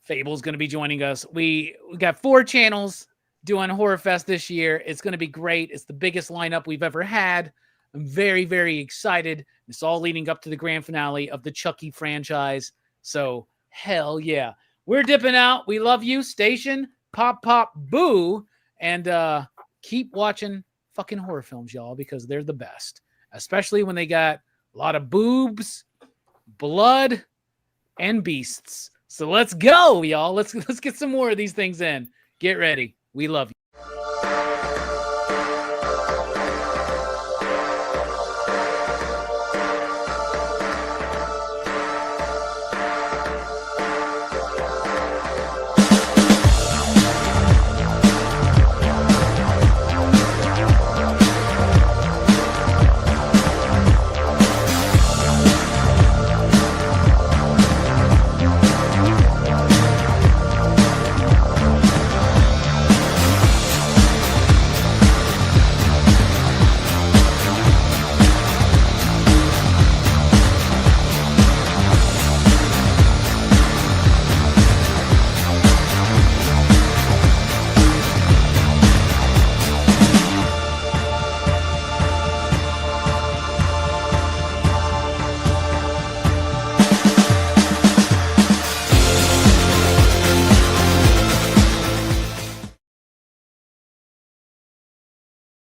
Fable's going to be joining us. We got 4 channels doing Horrorfest this year. It's going to be great. It's the biggest lineup we've ever had. I'm very, very excited. It's all leading up to the grand finale of the Chucky franchise. So, hell yeah. We're dipping out. We love you. Station, pop, pop, boo. And keep watching fucking horror films, y'all, because they're the best. Especially when they got a lot of boobs, blood, and beasts. So let's go, y'all. Let's get some more of these things in. Get ready. We love you.